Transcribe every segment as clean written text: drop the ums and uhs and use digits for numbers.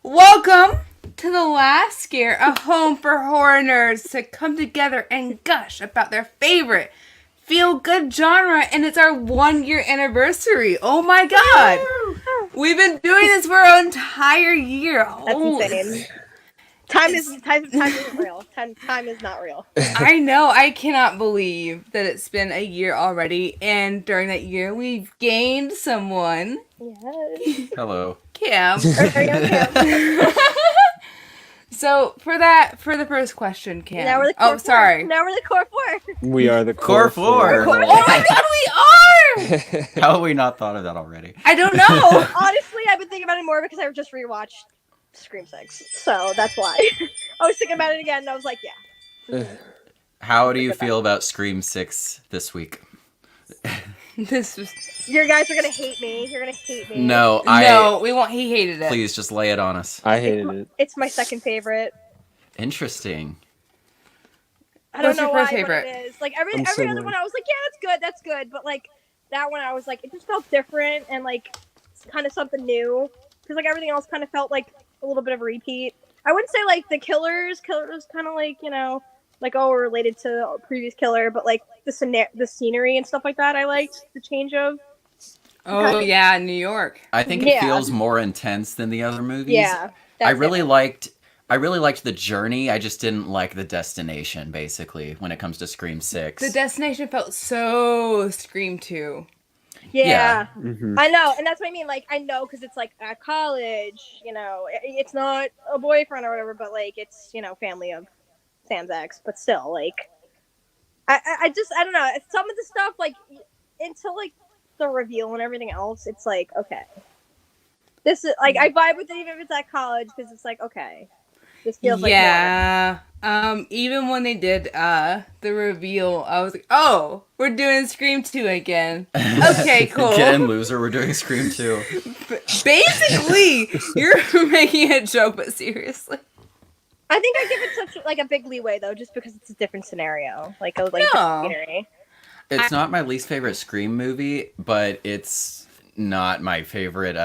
Welcome to the last scare, a home for horror nerds to come together and gush about their favorite feel-good genre, and it's our 1-year anniversary. Oh my god! We've been doing this for an entire year. That's insane. Time isn't real. Time is not real. I know. I cannot believe that it's been a year already, and during that year, we've gained someone. Yes. Hello. Cam. Cam. So for the first question, Cam. Now we're the core four. Sorry. Now we're the core four. We are the Core four. Oh my god, we are! How have we not thought of that already? I don't know. Honestly, I've been thinking about it more because I just rewatched Scream 6. So that's why. I was thinking about it again and I was like, yeah. How do you feel about Scream 6 this week? You guys are gonna hate me. You're gonna hate me. No, we won't. He hated it. Please, just lay it on us. I hated it. It's my second favorite. Interesting. I don't What's know your why, first favorite? but it is. Like every similar. other one, I was like, yeah, that's good. But like that one, I was like, it just felt different and like it's kind of something new. Because like everything else kind of felt like a little bit of a repeat. I wouldn't say like the killers kind of like, you know, like related to a previous killer, but like the scenery and stuff like that, I liked the change of. Oh yeah, New York. I think it feels more intense than the other movies. Yeah, I really liked the journey. I just didn't like the destination, basically, when it comes to Scream 6. The destination felt so Scream 2. Yeah. Mm-hmm. I know, and that's what I mean. Like, I know because it's like at college, you know, it's not a boyfriend or whatever, but like it's, you know, family of Sam's ex, but still, like, I don't know. Some of the stuff, like, until like the reveal and everything else, it's like, okay, this is like I vibe with it even if it's at college because it's like, okay, this feels like even when they did the reveal, I was like, oh, we're doing Scream 2 again. Okay, cool. Again, loser, we're doing Scream 2. Basically, you're making a joke, but seriously. I think I give it such like a big leeway though, just because it's a different scenario, like a different scenery. It's not my least favorite Scream movie, but it's not my favorite.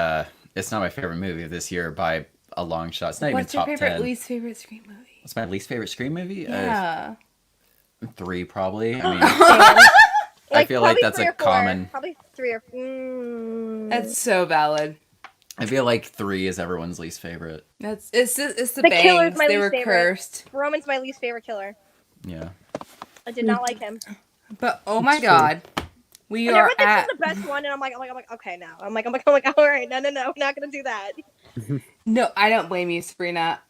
It's not my favorite movie of this year by a long shot. It's not even top 10. What's your least favorite Scream movie? What's my least favorite Scream movie? Yeah. 3 probably. I mean, Like, I feel like that's a common. Probably 3 or. That's so valid. I feel like 3 is everyone's least favorite. It's the The killer's bangs. my They least were favorite. cursed. Roman's my least favorite killer. Yeah. I did not like him. But oh my god, we And are everyone at. thinks he's the best one, and I'm like, okay, now. I'm like, all right, no, we're not gonna do that. No, I don't blame you, Sabrina.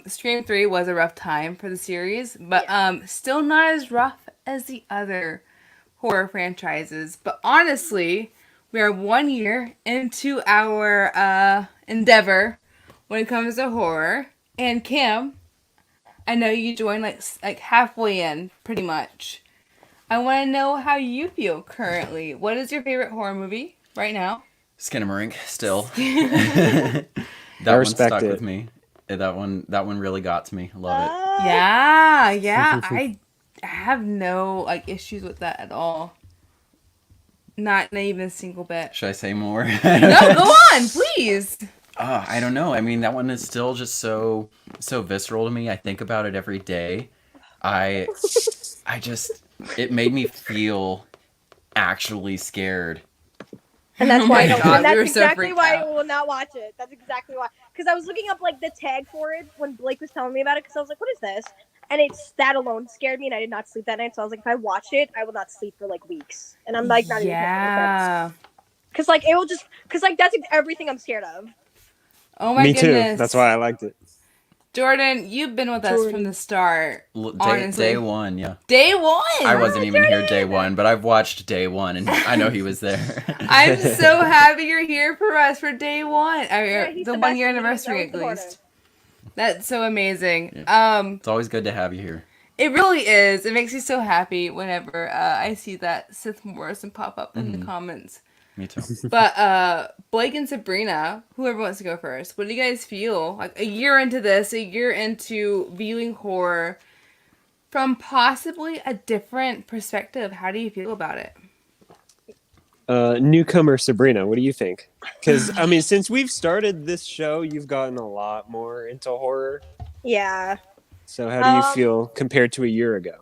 Scream 3 was a rough time for the series, but still not as rough as the other horror franchises. But honestly, we are 1 year into our endeavor when it comes to horror. And Kim, I know you joined like halfway in, pretty much. I want to know how you feel currently. What is your favorite horror movie right now? Skinamarink, still. That one stuck it. with me. That one really got to me. I love it. Yeah. I have no like issues with that at all. Not even a single bit. Should I say more? No, go on, please. I don't know. I mean, that one is still just so visceral to me. I think about it every day. I just, it made me feel actually scared. And that's why I don't. God, And that's we were so exactly freaked why out. I will not watch it. That's exactly why. Because I was looking up like the tag for it when Blake was telling me about it. Because I was like, "What is this?" And it's that alone scared me, and I did not sleep that night. So I was like, "If I watch it, I will not sleep for like weeks." And I'm like, not even. Because like it will just. Because like that's everything I'm scared of. Oh my Me goodness. too. That's why I liked it. Jordan, you've been with us from the start. Honestly. Day one, yeah. Day one. I wasn't even here day one, but I've watched day one, and I know he was there. I'm so happy you're here for us for day one. He's The the 1 year best. anniversary, He's at always least. That's so amazing. It's always good to have you here. It really is. It makes me so happy whenever I see that Sith Morrison pop up in the comments. Me too. But Blake and Sabrina, whoever wants to go first, what do you guys feel? Like a year into this, a year into viewing horror from possibly a different perspective, how do you feel about it? Newcomer Sabrina, what do you think? Because I mean, since we've started this show, you've gotten a lot more into horror. Yeah. So how do you feel compared to a year ago?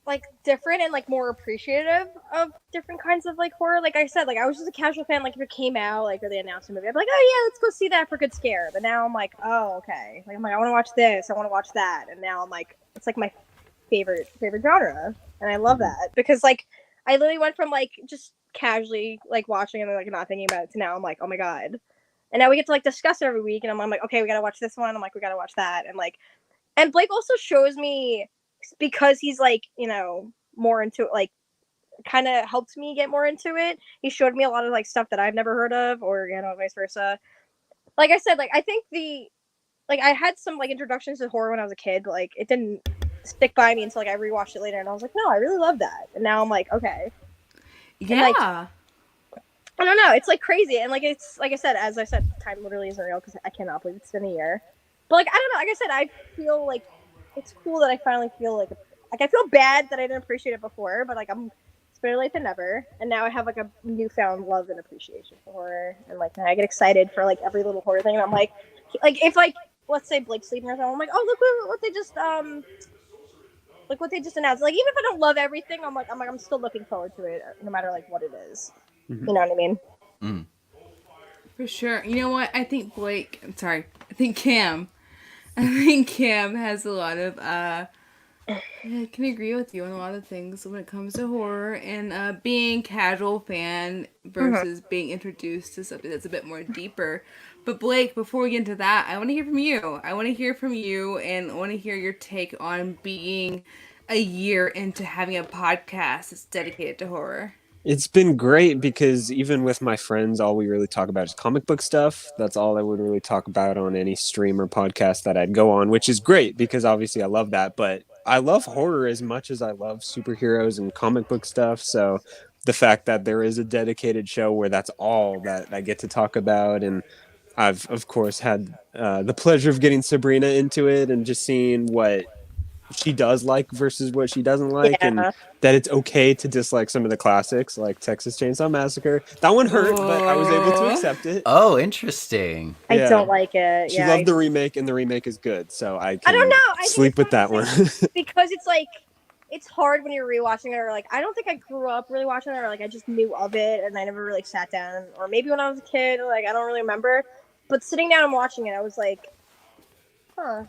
Like different and like more appreciative of different kinds of like horror. Like I said, like I was just a casual fan. Like if it came out, like or they announced a movie, I'd be like, oh yeah, let's go see that for a good scare. But now I'm like, oh okay. Like I'm like, I want to watch this. I want to watch that. And now I'm like, it's like my favorite genre, and I love that because like I literally went from like just casually like watching and like not thinking about it to now I'm like, oh my god. And now we get to like discuss it every week, and I'm like, okay, we gotta watch this one. I'm like, we gotta watch that, and like, and Blake also shows me because he's like, you know, more into it, like kind of helped me get more into it. He showed me a lot of like stuff that I've never heard of, or you know, vice versa. Like I said, like I think like I had some like introductions to horror when I was a kid, but like it didn't stick by me until like I rewatched it later, and I was like, no, I really love that. And now I'm like, okay, Yeah. and, like, I don't know, it's like crazy, and like it's like I said, as I said, time literally isn't real because I cannot believe it's been a year. But like I don't know, like I said, I feel like it's cool that I finally feel like I feel bad that I didn't appreciate it before, but like it's better late than never, and now I have like a newfound love and appreciation for horror, and like I get excited for like every little horror thing. And I'm like if like let's say Blake's sleeping or something, I'm like, oh look what they just like what they just announced. Like even if I don't love everything, I'm still looking forward to it, no matter like what it is. Mm-hmm. You know what I mean? Mm. For sure. You know what? I think I think Cam. I think Cam has a lot of I can agree with you on a lot of things when it comes to horror and being casual fan versus being introduced to something that's a bit more deeper. But Blake, before we get into that, I want to hear from you. I want to hear from you and I want to hear your take on being a year into having a podcast that's dedicated to horror. It's been great because even with my friends, all we really talk about is comic book stuff. That's all I would really talk about on any stream or podcast that I'd go on, which is great because obviously I love that. But I love horror as much as I love superheroes and comic book stuff. So the fact that there is a dedicated show where that's all that I get to talk about, and I've of course had the pleasure of getting Sabrina into it and just seeing what she does like versus what she doesn't like, and Yeah. that it's okay to dislike some of the classics like Texas Chainsaw Massacre. That one hurt, but I was able to accept it. Oh, interesting. I Yeah. don't like it. She Yeah, loved the remake, and the remake is good, so I I don't can know. I think sleep it's with one that of those one. things because it's like it's hard when you're rewatching it, or like I don't think I grew up really watching it, or like I just knew of it and I never really sat down, or maybe when I was a kid, like I don't really remember. But sitting down and watching it, I was like, huh.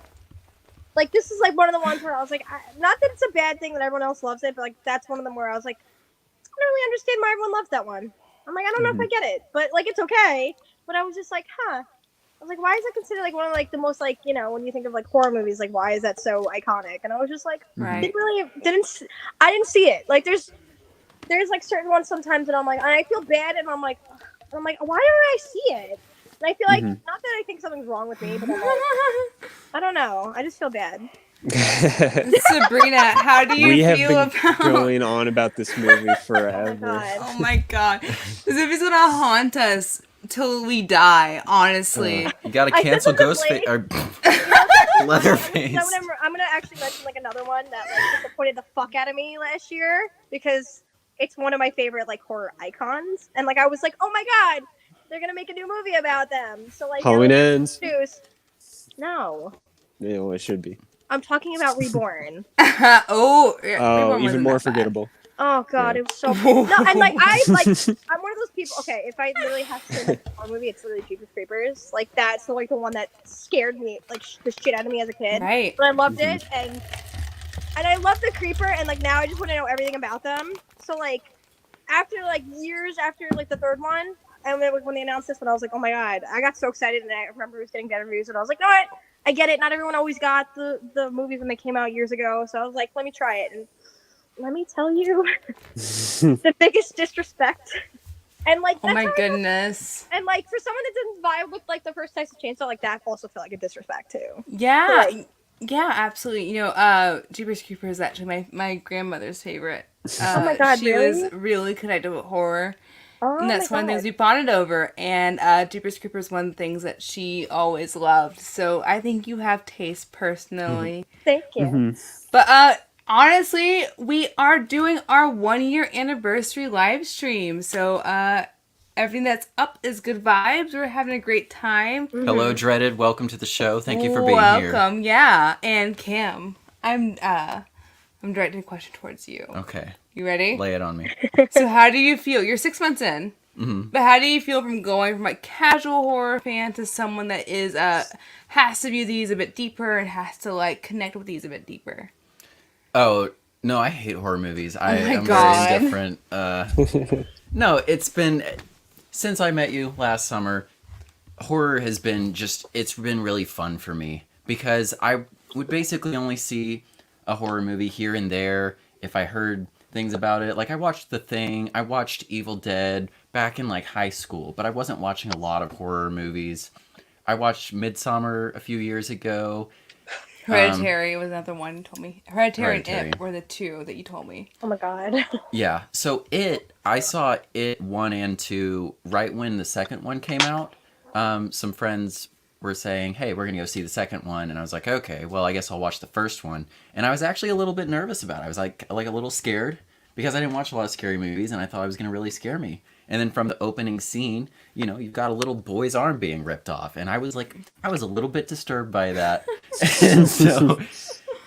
Like this is like one of the ones where I was like, not that it's a bad thing that everyone else loves it, but like that's one of them where I was like, I don't really understand why everyone loves that one. I'm like, I don't know if I get it, but like it's okay. But I was just like, huh. I was like, why is it considered like one of like the most like, you know, when you think of like horror movies, like why is that so iconic? And I was just like, Right. I didn't see it. Like there's like certain ones sometimes that I'm like, and I feel bad, and I'm like, why don't I see it? And I feel like not that I think something's wrong with me, but I'm like, I don't know. I just feel bad. Sabrina, how do you We have feel been about going on about this movie Oh forever. my god. Oh my god. This movie's gonna haunt us till we die, honestly. You gotta I said cancel this to Ghostface Blake. or Leatherface. I'm gonna actually mention like another one that like disappointed the fuck out of me last year because it's one of my favorite like horror icons, and like I was like, oh my god, they're gonna make a new movie about them. So like Halloween Ends. No, Yeah, well, it should be. I'm talking about Reborn. Oh, yeah, Oh, Reborn even wasn't more that bad. forgettable. Oh god, Yeah. it was so no, and like I'm one of those people. Okay, if I literally have to say like a horror movie, it's literally Jeepers Creepers. Like that's like the one that scared me like the shit out of me as a kid. Right. But I loved it, and I love the creeper, and like now I just want to know everything about them. So like after like years after like the third one, and then when they announced this one, I was like, oh my god, I got so excited, and I remember it was getting bad reviews, and I was like, no, I get it. Not everyone always got the movies when they came out years ago, so I was like, let me try it, and let me tell you, the biggest disrespect. And like, Oh my goodness. and like for someone that didn't vibe with like the first Texas Chainsaw, like that also felt like a disrespect too. Yeah. Like, Yeah, absolutely. You know, Jeepers Creepers is actually my grandmother's favorite. oh my god, she really? was really connected with horror. Oh And that's my one of the god. things we bonded over. And Jeepers Creepers is one of the things that she always loved. So I think you have taste personally. Thank you. But honestly, we are doing our 1 year anniversary live stream. So, everything that's up is good vibes. We're having a great time. Hello, Dreaded. Welcome to the show. Thank you for being here. Welcome, yeah. And Cam, I'm directing a question towards you. Okay. You ready? Lay it on me. So how do you feel? You're 6 months in. Mm-hmm. But how do you feel from going from a casual horror fan to someone that is has to view these a bit deeper and has to like connect with these a bit deeper? Oh, no, I hate horror movies. I'm God. very indifferent. No, it's been since I met you last summer, horror has been it's been really fun for me because I would basically only see a horror movie here and there if I heard things about it. Like I watched The Thing, I watched Evil Dead back in like high school, but I wasn't watching a lot of horror movies. I watched Midsummer a few years ago. Hereditary was another one you told me. Hereditary and Hereditary. It were the two that you told me. Oh my god. Yeah, so I saw It 1 and 2 right when the second one came out. Some friends were saying, hey, we're going to go see the second one. And I was like, okay, well, I guess I'll watch the first one. And I was actually a little bit nervous about it. I was like a little scared because I didn't watch a lot of scary movies and I thought it was going to really scare me. And then from the opening scene, you've got a little boy's arm being ripped off. And I was a little bit disturbed by that.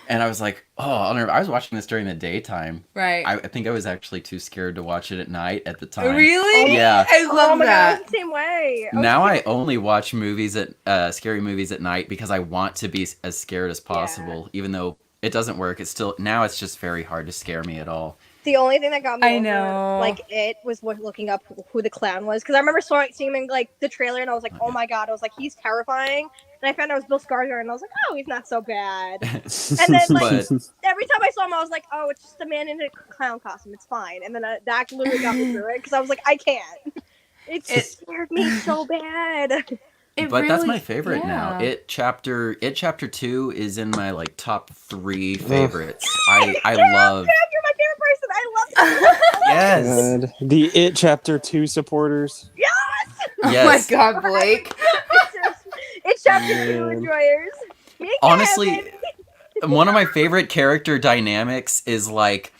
And I was like, oh, I was watching this during the daytime. Right. I think I was actually too scared to watch it at night at the time. Really? Yeah. I love my that. god, I'm the same way. Now I only watch movies scary movies at night because I want to be as scared as possible, even though it doesn't work. It's just very hard to scare me at all. The only thing that got me I over, know. like, it was looking up who the clown was. Because I remember seeing him in, like, the trailer, and I was like, oh my god. I was like, he's terrifying. And I found out it was Bill Skarsgård, and I was like, oh, he's not so bad. And then, like, every time I saw him, I was like, oh, it's just a man in a clown costume. It's fine. And then that literally got me through it, because I was like, I can't. It scared me so bad. But that's my favorite now. It chapter 2 is in my like top 3 favorites. I love. You're my favorite person. I love you. Yes. God. The It Chapter 2 supporters. Yes. Yes. Oh my god, Blake. It's chapter 2 enjoyers. Honestly, one of my favorite character dynamics is like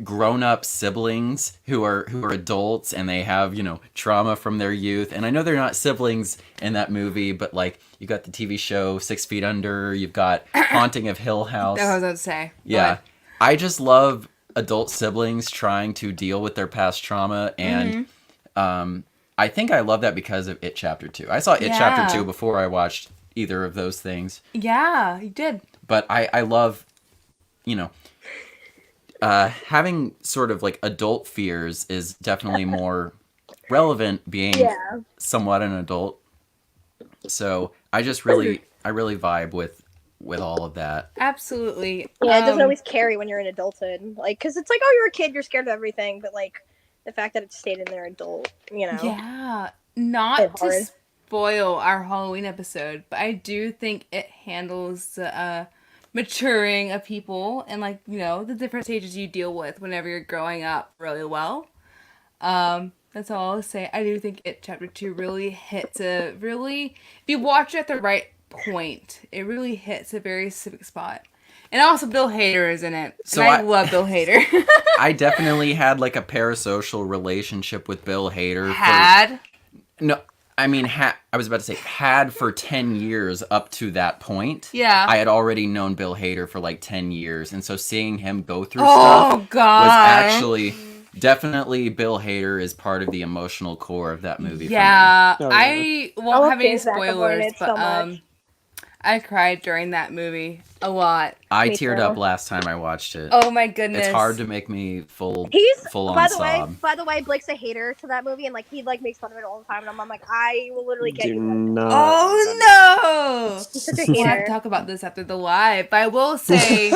grown-up siblings who are adults and they have trauma from their youth. And I know they're not siblings in that movie, but like you got the TV show 6 Feet Under, you've got Haunting of Hill House. That was what I was going to say. Yeah, I just love adult siblings trying to deal with their past trauma, and I think I love that because of It Chapter 2. I saw It Chapter 2 before I watched either of those things. Yeah, you did. But I love having sort of like adult fears is definitely more relevant being somewhat an adult. So I really vibe with all of that. Absolutely. Yeah, it doesn't always carry when you're in adulthood. Like, because it's like, oh, you're a kid, you're scared of everything. But like, the fact that it stayed in there adult, Yeah. Not to spoil our Halloween episode, but I do think it handles the maturing of people and like the different stages you deal with whenever you're growing up really well. That's all I'll say. I do think It Chapter 2 really hits if you watch it at the right point, it really hits a very specific spot. And also Bill Hader is in it. So and I love Bill Hader. I definitely had like a parasocial relationship with Bill Hader. No, I mean, I was about to say had for 10 years up to that point. Yeah. I had already known Bill Hader for like 10 years. And so seeing him go through stuff was actually definitely Bill Hader is part of the emotional core of that movie. Yeah. For me. I won't have any spoilers, but so I cried during that movie a lot. I teared up last time I watched it. Oh my goodness. It's hard to make me full on sob. By the way, Blake's a hater to that movie, and like he like makes fun of it all the time, and I'm like, I will literally get you. Oh no! He's such a We'll have hater. to talk about this after the live. But I will say,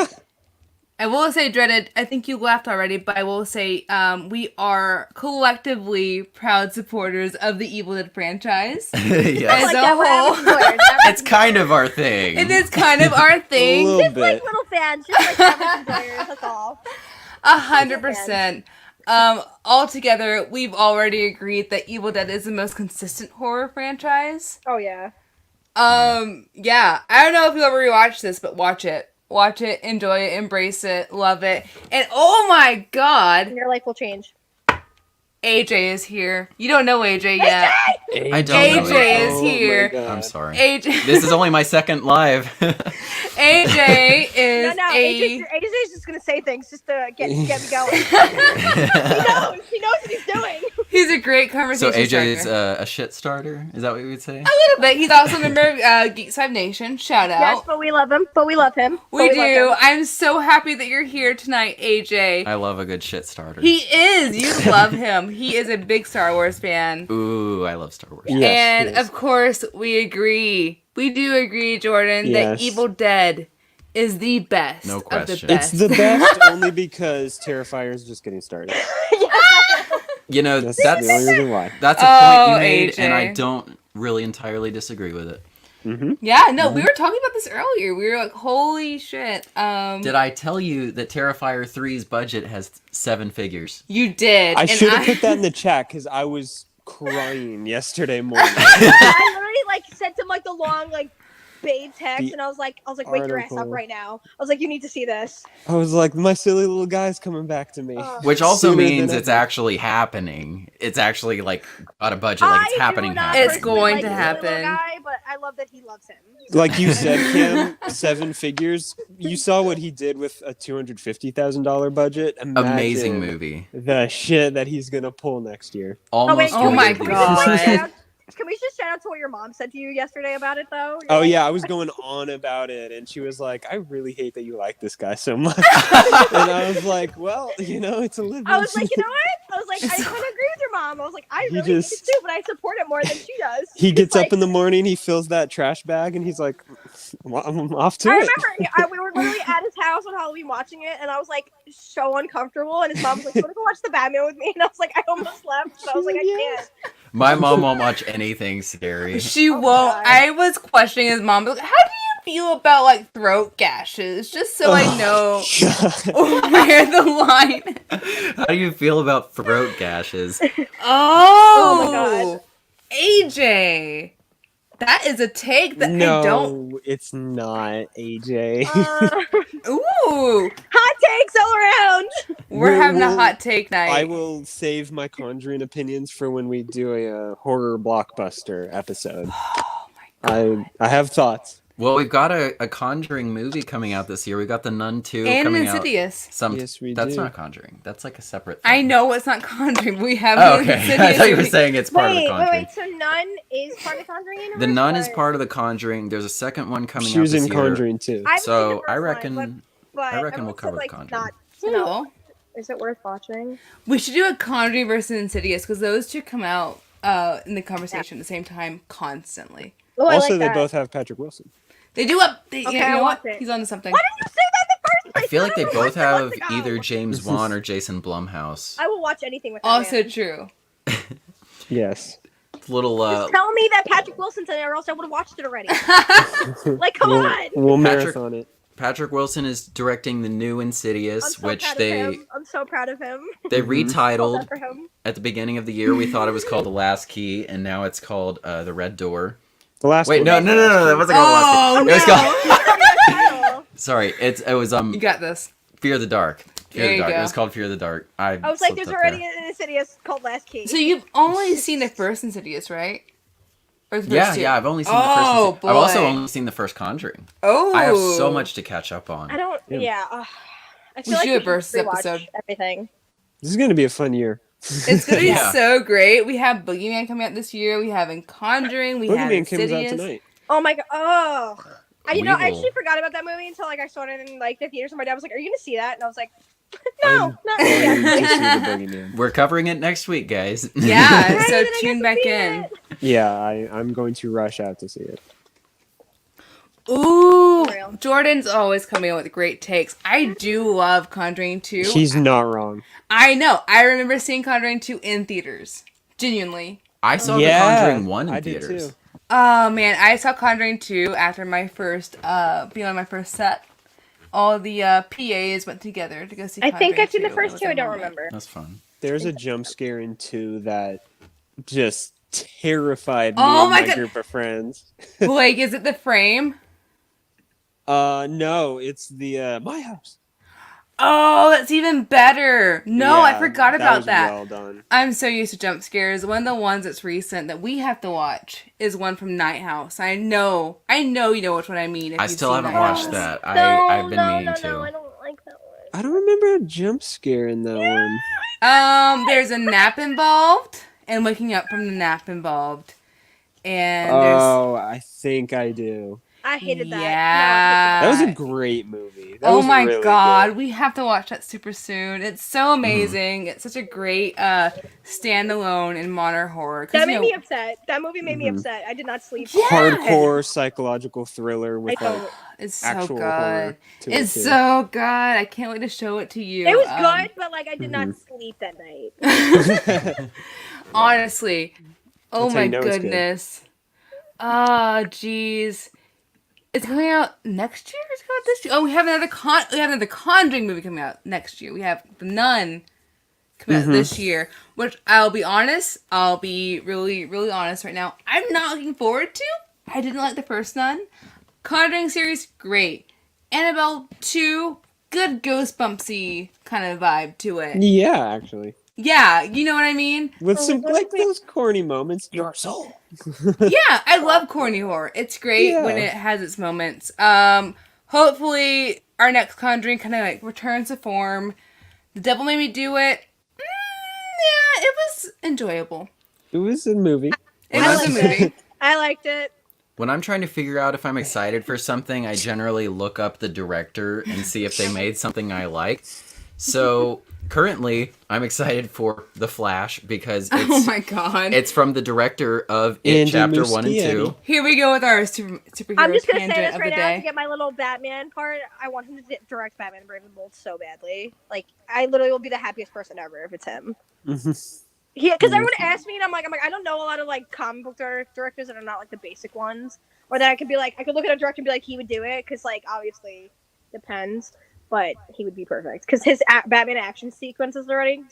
Dreaded, I think you left already, but I will say we are collectively proud supporters of the Evil Dead franchise. Yes. As a whole. It's kind of our thing. It is kind of our thing. Just like little fans, just like average enjoyers, that's all. 100%. Altogether, we've already agreed that Evil Dead is the most consistent horror franchise. Oh yeah. Yeah. I don't know if you'll ever rewatch this, but watch it. watch it, enjoy it, embrace it, love it. And oh my god, Your life will change. AJ is here. You don't know AJ yet. I don't know AJ is Oh my here. God. I'm sorry. AJ, This is only my second live. AJ is No, AJ's just gonna say things just to get me going. He knows what he's doing. He's a great So conversation AJ is starter. a shit starter? Is that what you would say? A little bit. He's also a member of Geek Side Nation. Shout out. Yes, but we love him. We do. I'm so happy that you're here tonight, AJ. I love a good shit starter. He is. You love him. He is a big Star Wars fan. Ooh, I love Star Wars. Yes, And yes. of course, we agree. We do agree, Jordan, Yes. that Evil Dead is the best No of the question. best. It's the best only because Terrifier is just getting started. You know, That's that's the only reason why. that's a Oh, point you made, AJ. and I don't really entirely disagree with it. Yeah, no, we were talking about this earlier. We were like, holy shit. Did I tell you that Terrifier 3's budget has 7 figures? You did. I and should have put that in the chat because I was crying yesterday morning. I literally sent him the long Bade text, The and I was like, wake your ass up article. right now. I was like, you need to see this. I was like, my silly little guy's coming back to me. Which also Sooner means than it's ever. actually happening. It's actually got a budget. Like it's I do happening. not It's personally going like to the happen. little guy, but I love that he loves him. Like you said, Kim, 7 figures. You saw what he did with a $250,000 budget. Imagine Amazing movie. the shit that he's gonna pull next year. Almost. Oh my completely God. Can we just shout out to what your mom said to you yesterday about it, though? Oh yeah, I was going on about it, and she was like, "I really hate that you like this guy so much." And I was like, "Well, it's a living." I was like, you know what? I was like, I kind of agree with your mom. I was like, I He really hate just- it too, but I support it more than she does. He gets Like, up in the morning, he fills that trash bag, and he's like, "I'm off to I it." remember we were literally at his house on Halloween watching it, and I was like so uncomfortable. And his mom was like, "You want to go watch the Batman with me?" And I was like, I almost left, but I was like, I can't. My mom won't watch anything scary. She Oh, won't. God. I was questioning his mom. Like, how do you feel about throat gashes? Just so I know where the line. How do you feel about throat gashes? Oh, my God. AJ, that is a take that I don't. No, it's not AJ. Ooh, Hot takes all around. we're having a We'll- hot take night. I will save my Conjuring opinions for when we do a horror blockbuster episode. Oh my God. I have thoughts. Well, we've got a Conjuring movie coming out this year. We got The Nun 2 And coming Insidious. out. Yes, we That's do. not Conjuring. That's like a separate thing. I know it's not Conjuring. We have Oh, the okay. Insidious I thought you were movie. saying it's part of the Conjuring. Wait. So Nun is part of the Conjuring universe? The Nun is or- part of the Conjuring. There's a second one coming She out was this in year. Conjuring too. I haven't seen the So first I one, reckon but I reckon everyone we'll cover said, the Conjuring. Not, Cool. is it worth watching? We should do a Conjuring versus Insidious because those two come out in the conversation at the same time constantly. Oh, I Also, like they that. both have Patrick Wilson. They do up. Okay, You know I'll what? watch it. He's onto something. Why didn't you say that in the first place? I feel like they would've both watched it have months ago. either James Wan or Jason Blumhouse. I will watch anything with that Also man. true. Yes. Little Just tell me that Patrick Wilson's in it, or else I would have watched it already. Like, come on. We'll Patrick- marathon it. Patrick Wilson is directing the new I'm Insidious, so which proud they of him. I'm so proud of him. they Love retitled that for him. at the beginning of the year. We thought it was called The Last Key, and now it's called The Red Door. The last Wait, one. no, that wasn't called The Last Oh Key. no! It was called. Title. Sorry, it was You got this. Fear the Dark. Fear There the you Dark. go. It was called Fear the Dark. I I was like, slipped there's up already there. an Insidious called Last Key. So you've only seen the first Insidious, right? Or the first Yeah, two? yeah. I've only seen the Oh, first. I've also boy. only seen the first Conjuring. Oh, I have so much to catch up on. I don't. Yeah. Yeah. I We feel like should we do a versus rewatch episode. Everything. This is gonna be a fun year. It's gonna be Yeah. so great. We have Boogeyman coming out this year. We have Conjuring. We have Boogeyman comes out Insidious. tonight. Oh my god. Oh. I We I will- actually forgot about that movie until I saw it in the theaters, and my dad was like, "Are you gonna see that?" And I was like, "No, not Going really." to see the Boogeyman. We're covering it next week, guys. Yeah, Hey, so then I get tune to back see in. it. Yeah, I'm going to rush out to see it. Ooh, For real. Jordan's always coming up with great takes. I do love Conjuring 2. He's not wrong. I know. I remember seeing Conjuring 2 in theaters. Genuinely. I saw Yeah, The Conjuring 1 in I did theaters. too. Oh man, I saw Conjuring 2 after my first being on my first set. All the PAs went together to go see I think Conjuring I've seen the 2. It first was two. a I don't moment. remember. That's fun. There's a jump scare in 2 that just terrified me Oh and my my God. group of friends. Blake, is it the frame? No, it's the My House. Oh, that's even better. No, I Yeah, forgot that about was that. well done. I'm so used to jump scares. One of the ones that's recent that we have to watch is one from Night House. I know you know which one I mean if I you've still seen haven't Night watched House. that. No, I've been no, meaning no, no. to. I don't like that one. I don't remember a jump scare in that one. There's a nap involved and waking up from the nap involved. And there's Oh, I think I do. I hated that. yeah. That was a great movie. That Oh was my really god, good. we have to watch that super soon. It's so amazing. It's such a great standalone in modern horror. That made me upset. That movie made me upset. I did not sleep. Yeah. Hardcore psychological thriller I with don't. like It's so actual good. horror to It's it too. so good. I can't wait to show it to you. It was good, but like I did not sleep that night. Honestly. Oh That's how my you know it's good. goodness. Ah, jeez. It's coming out next year? It's coming out this year? Oh, we have another Conjuring movie coming out next year. We have The Nun coming out this year. Which I'll be honest, I'll be really, really honest right now. I'm not looking forward to. I didn't like the first Nun. Conjuring series, great. Annabelle 2, good Ghostbumpsy kind of vibe to it. Yeah, actually. Yeah, you know what I mean? With Oh, some what like if we- those corny moments. Your soul. Yeah, I love corny horror. It's great when Yeah. it has its moments. Hopefully our next Conjuring kind of like returns to form. The Devil Made Me Do It. Yeah, it was enjoyable. It was a movie. It Well, was a that's- movie. I liked it. When I'm trying to figure out if I'm excited for something, I generally look up the director and see if they made something I like. So currently, I'm excited for The Flash because Oh it's my god. it's from the director of It Andy Chapter 1 and 2. Muschietti. Here we go with our superhero I'm just gonna say tangent this of right the now to day. get my little Batman part. I want him to direct Batman Brave and Bold so badly. Like I literally will be the happiest person ever if it's him. Because everyone asks me, and I'm like, I don't know a lot of like comic book directors that are not like the basic ones, or that I could be like, I could look at a director and be like, he would do it, because like obviously depends, but he would be perfect because his Batman action sequences already.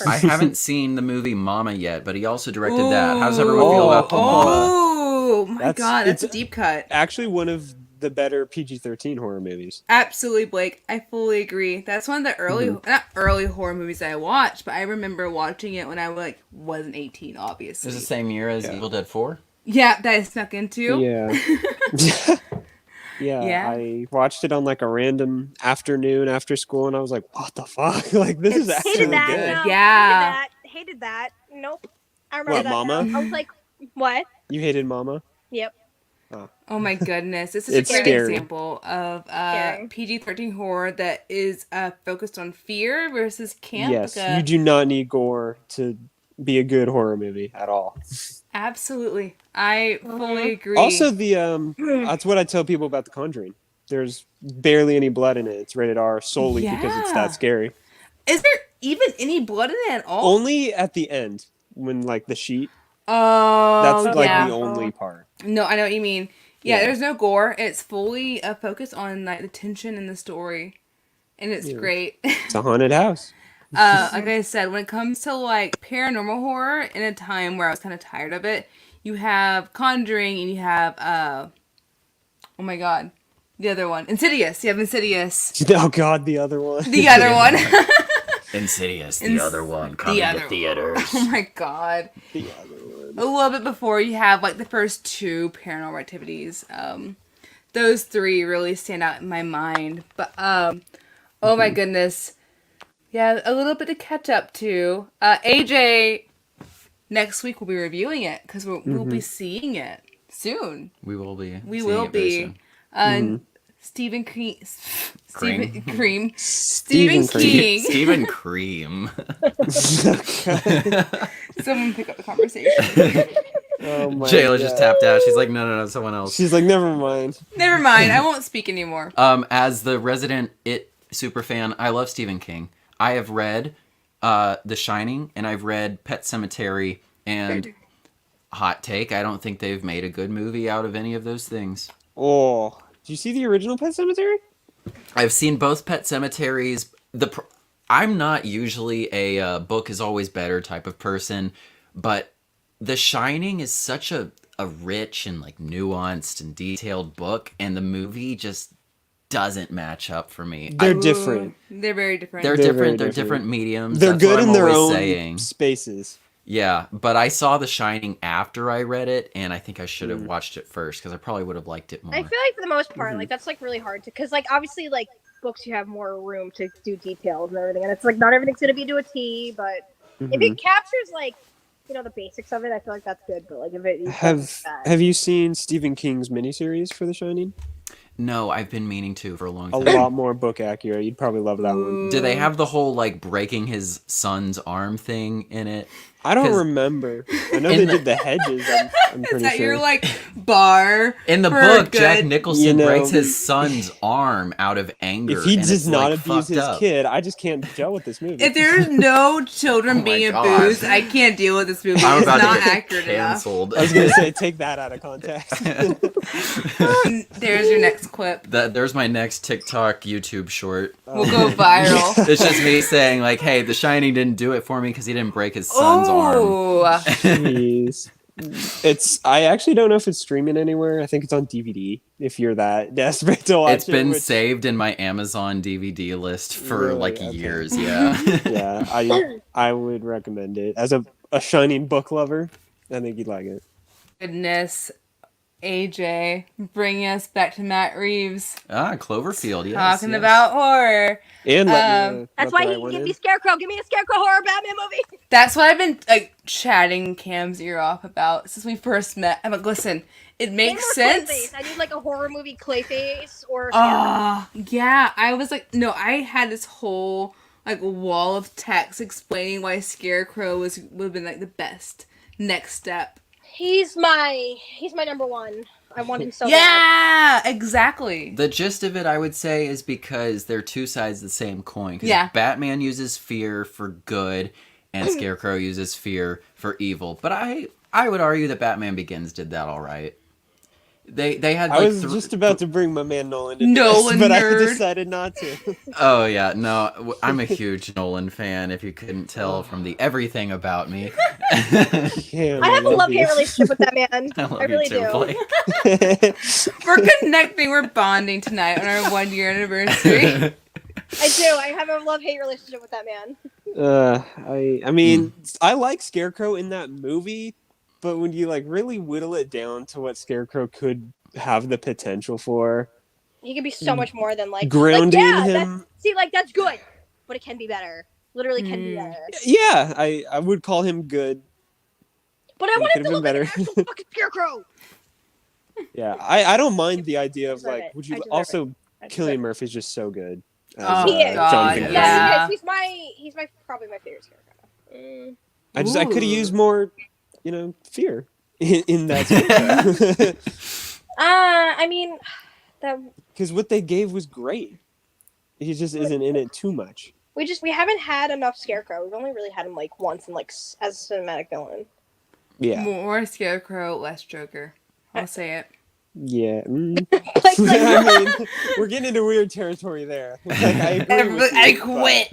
I haven't seen the movie Mama yet, but he also directed that. How does everyone feel about the Mama? Oh my That's- god, that's a it's- deep cut. Actually, one of the better PG-13 horror movies. Absolutely, Blake. I fully agree. That's one of the early, not early horror movies that I watched, but I remember watching it when I wasn't 18, It obviously. was the same year as Yeah. Evil Dead 4? Yeah, that I snuck into. Yeah. Yeah. I watched it on like a random afternoon after school, and I was like, "What the fuck? Like this is It's actually Hated that. good. No, Yeah. Hated that. Nope. I remember What, that. Mama? Now. I was like, what? You hated Mama? Yep. Oh my goodness. It's such It's a great scary. example of Scary. PG-13 horror that is focused on fear versus camp. Yes. Like a- You do not need gore to be a good horror movie at all. Absolutely. I fully agree. Also, the that's what I tell people about The Conjuring. There's barely any blood in it. It's rated R solely because it's Yeah. that scary. Is there even any blood in it at all? Only at the end when like the sheet. Oh, That's like yeah. the only part. No, I know what you mean. Yeah, Yeah. there's no gore. It's fully focused on like the tension in the story, and it's Yeah. great. It's a haunted house. Like I said, when it comes to like paranormal horror, in a time where I was kind of tired of it, you have Conjuring and you have oh my god, the other one, Insidious. You have Insidious, Oh God, the other one. the other one. Insidious, the Ins- other one, the coming other to theaters. Oh my god. The other one. A little bit before you have like the first two Paranormal Activities. Those three really stand out in my mind. But oh my goodness, yeah, a little bit to catch up to. AJ, next week we'll be reviewing it because we'll be seeing it soon. We will be. We seeing will it very be. soon. Stephen King. Cream. Cream. Stephen Stephen King. Stephen Cream. Someone pick up the conversation. Oh my Jayla just God. tapped out. She's like, no, someone else. She's like, never mind. Never mind. I won't speak anymore. As the resident It super fan, I love Stephen King. I have read The Shining and I've read Pet Sematary, and hot take, I don't think they've made a good movie out of any of those things. Oh, did you see the original Pet Sematary? I've seen both Pet Cemeteries. I'm not usually a book is always better type of person, but The Shining is such a a rich and like nuanced and detailed book, and the movie just doesn't match up for me. They're different. They're very different. They're They're different. very They're different. different mediums. They're That's good what I'm in their always own saying. spaces. Yeah, but I saw The Shining after I read it, and I think I should have watched it first because I probably would have liked it more. I feel like for the most part, like that's like really hard to, because like obviously like books you have more room to do details and everything, and it's like not everything's gonna be to a T, but if it captures like the basics of it, I feel like that's good. But like if it Have you seen Stephen King's miniseries for The Shining? No, I've been meaning to for a long A time. lot more book accurate. You'd probably love that one. Do they have the whole like breaking his son's arm thing in it? I don't 'Cause remember. I know they did the hedges. I'm Is pretty that sure. your like bar? In the for book, good- Jack Nicholson You know- breaks his son's arm out of anger. If he and does it's, not like, abuse fucked his up. kid, I just can't gel with this movie. If there's no children Oh my being God. abused, I can't deal with this movie. I'm It's about not to get accurate enough. canceled. I was gonna say, take that out of context. There's your next clip. There's my next TikTok, YouTube short. We'll go viral. It's just me saying like, "Hey, The Shining didn't do it for me because he didn't break his son's arm." Oh, Jeez. I actually don't know if it's streaming anywhere. I think it's on DVD. If you're that desperate to watch It's been which- saved in my Amazon DVD list for Really? like Okay. years. Yeah. Yeah, I would recommend it as a Shining book lover. I think you'd like it. goodness. AJ, bringing us back to Matt Reeves. Cloverfield. Yes. Talking yes. about horror. And That's why he can give me Scarecrow. Give me a Scarecrow horror Batman movie. That's what I've been like chatting Cam's ear off about since we first met. I'm like, listen, it makes sense. Clayface. I need like a horror movie Clayface or. Yeah. I was like, no, I had this whole like wall of text explaining why Scarecrow would have been like the best next step. He's my number one. I want him so bad. Yeah, exactly. The gist of it, I would say, is because they're two sides of the same coin. 'Cause Yeah. Batman uses fear for good, and Scarecrow uses fear for evil. But I would argue that Batman Begins did that all right. They had like I was just about to bring my man Nolan into Nolan this, but nerd. I decided not to. Oh yeah, no, I'm a huge Nolan fan. If you couldn't tell from the everything about me, Damn, I have a love love-hate you. relationship with that man. I love I really you too, do. Blake. We're connecting, we're bonding tonight on our 1 year anniversary. I do. I have a love-hate relationship with that man. I mean, I like Scarecrow in that movie, but when you like really whittle it down to what Scarecrow could have the potential for, He could be so much more than like grounding like, yeah, him. See, like that's good, but it can be better. Literally, can be better. Yeah, I would call him good. But I It want him could've to look been like an better. actual fucking Scarecrow. Yeah, I don't mind the idea of deserve like, it. would I you deserve also I just- Cillian Murphy's just so good. as, Oh, He is. God, Jonathan yeah. Majors. He's probably my favorite Scarecrow. I could have Ooh. used more, fear in that Scarecrow. I mean, that Because what they gave was great. He just isn't in it too much. we haven't had enough Scarecrow. We've only really had him like once in like as a cinematic villain. Yeah. More Scarecrow, less Joker. I'll say it. Yeah. Like, I mean, we're getting into weird territory there. Like, I agree with I you, quit.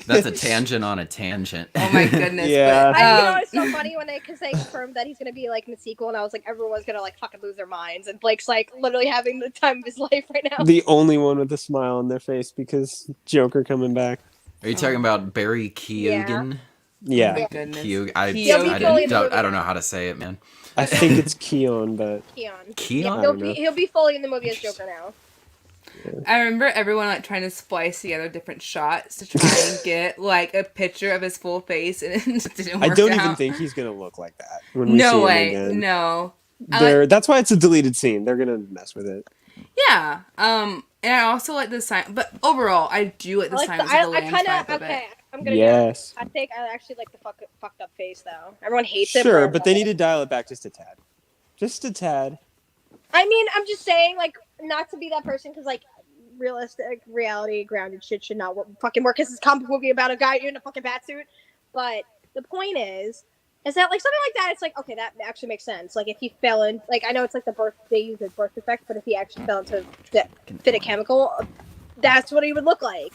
That's a tangent on a tangent. Oh my goodness. Yeah. But, you know, it's so funny when because they confirmed that he's gonna be like in the sequel, and I was like, everyone's gonna like fucking lose their minds, and Blake's like literally having the time of his life right now. The only one with a smile on their face because Joker coming back. Are you talking about Barry Keoghan? oh Yeah. my goodness. I He'll be fully in the movie. don't know how to say it, man. I think it's Keon, but Keon. Keon? Yeah, I he'll don't know. be fully in the movie as Joker now. I remember everyone like trying to splice together different shots to try and get like a picture of his full face, and it just didn't work I don't out. even think he's gonna look like that when we see No him way. again. No. I That's why it's a deleted scene. They're gonna mess with it. Yeah. And I also like the sign, but overall, I do like the sign of the I Lambs kind vibe of of okay. it. I'm gonna. Yes. I actually like the fucked up face though. Everyone hates it. Sure, but they need to dial it back just a tad. Just a tad. I mean, I'm just saying, like, not to be that person, because like, realistic, reality, grounded shit should not fucking work. Because it's a comic movie about a guy in a fucking batsuit. But the point is that like something like that, it's like okay, that actually makes sense. Like if he fell in, like I know it's like they use the birth defect, but if he actually fell into fit a chemical, that's what he would look like.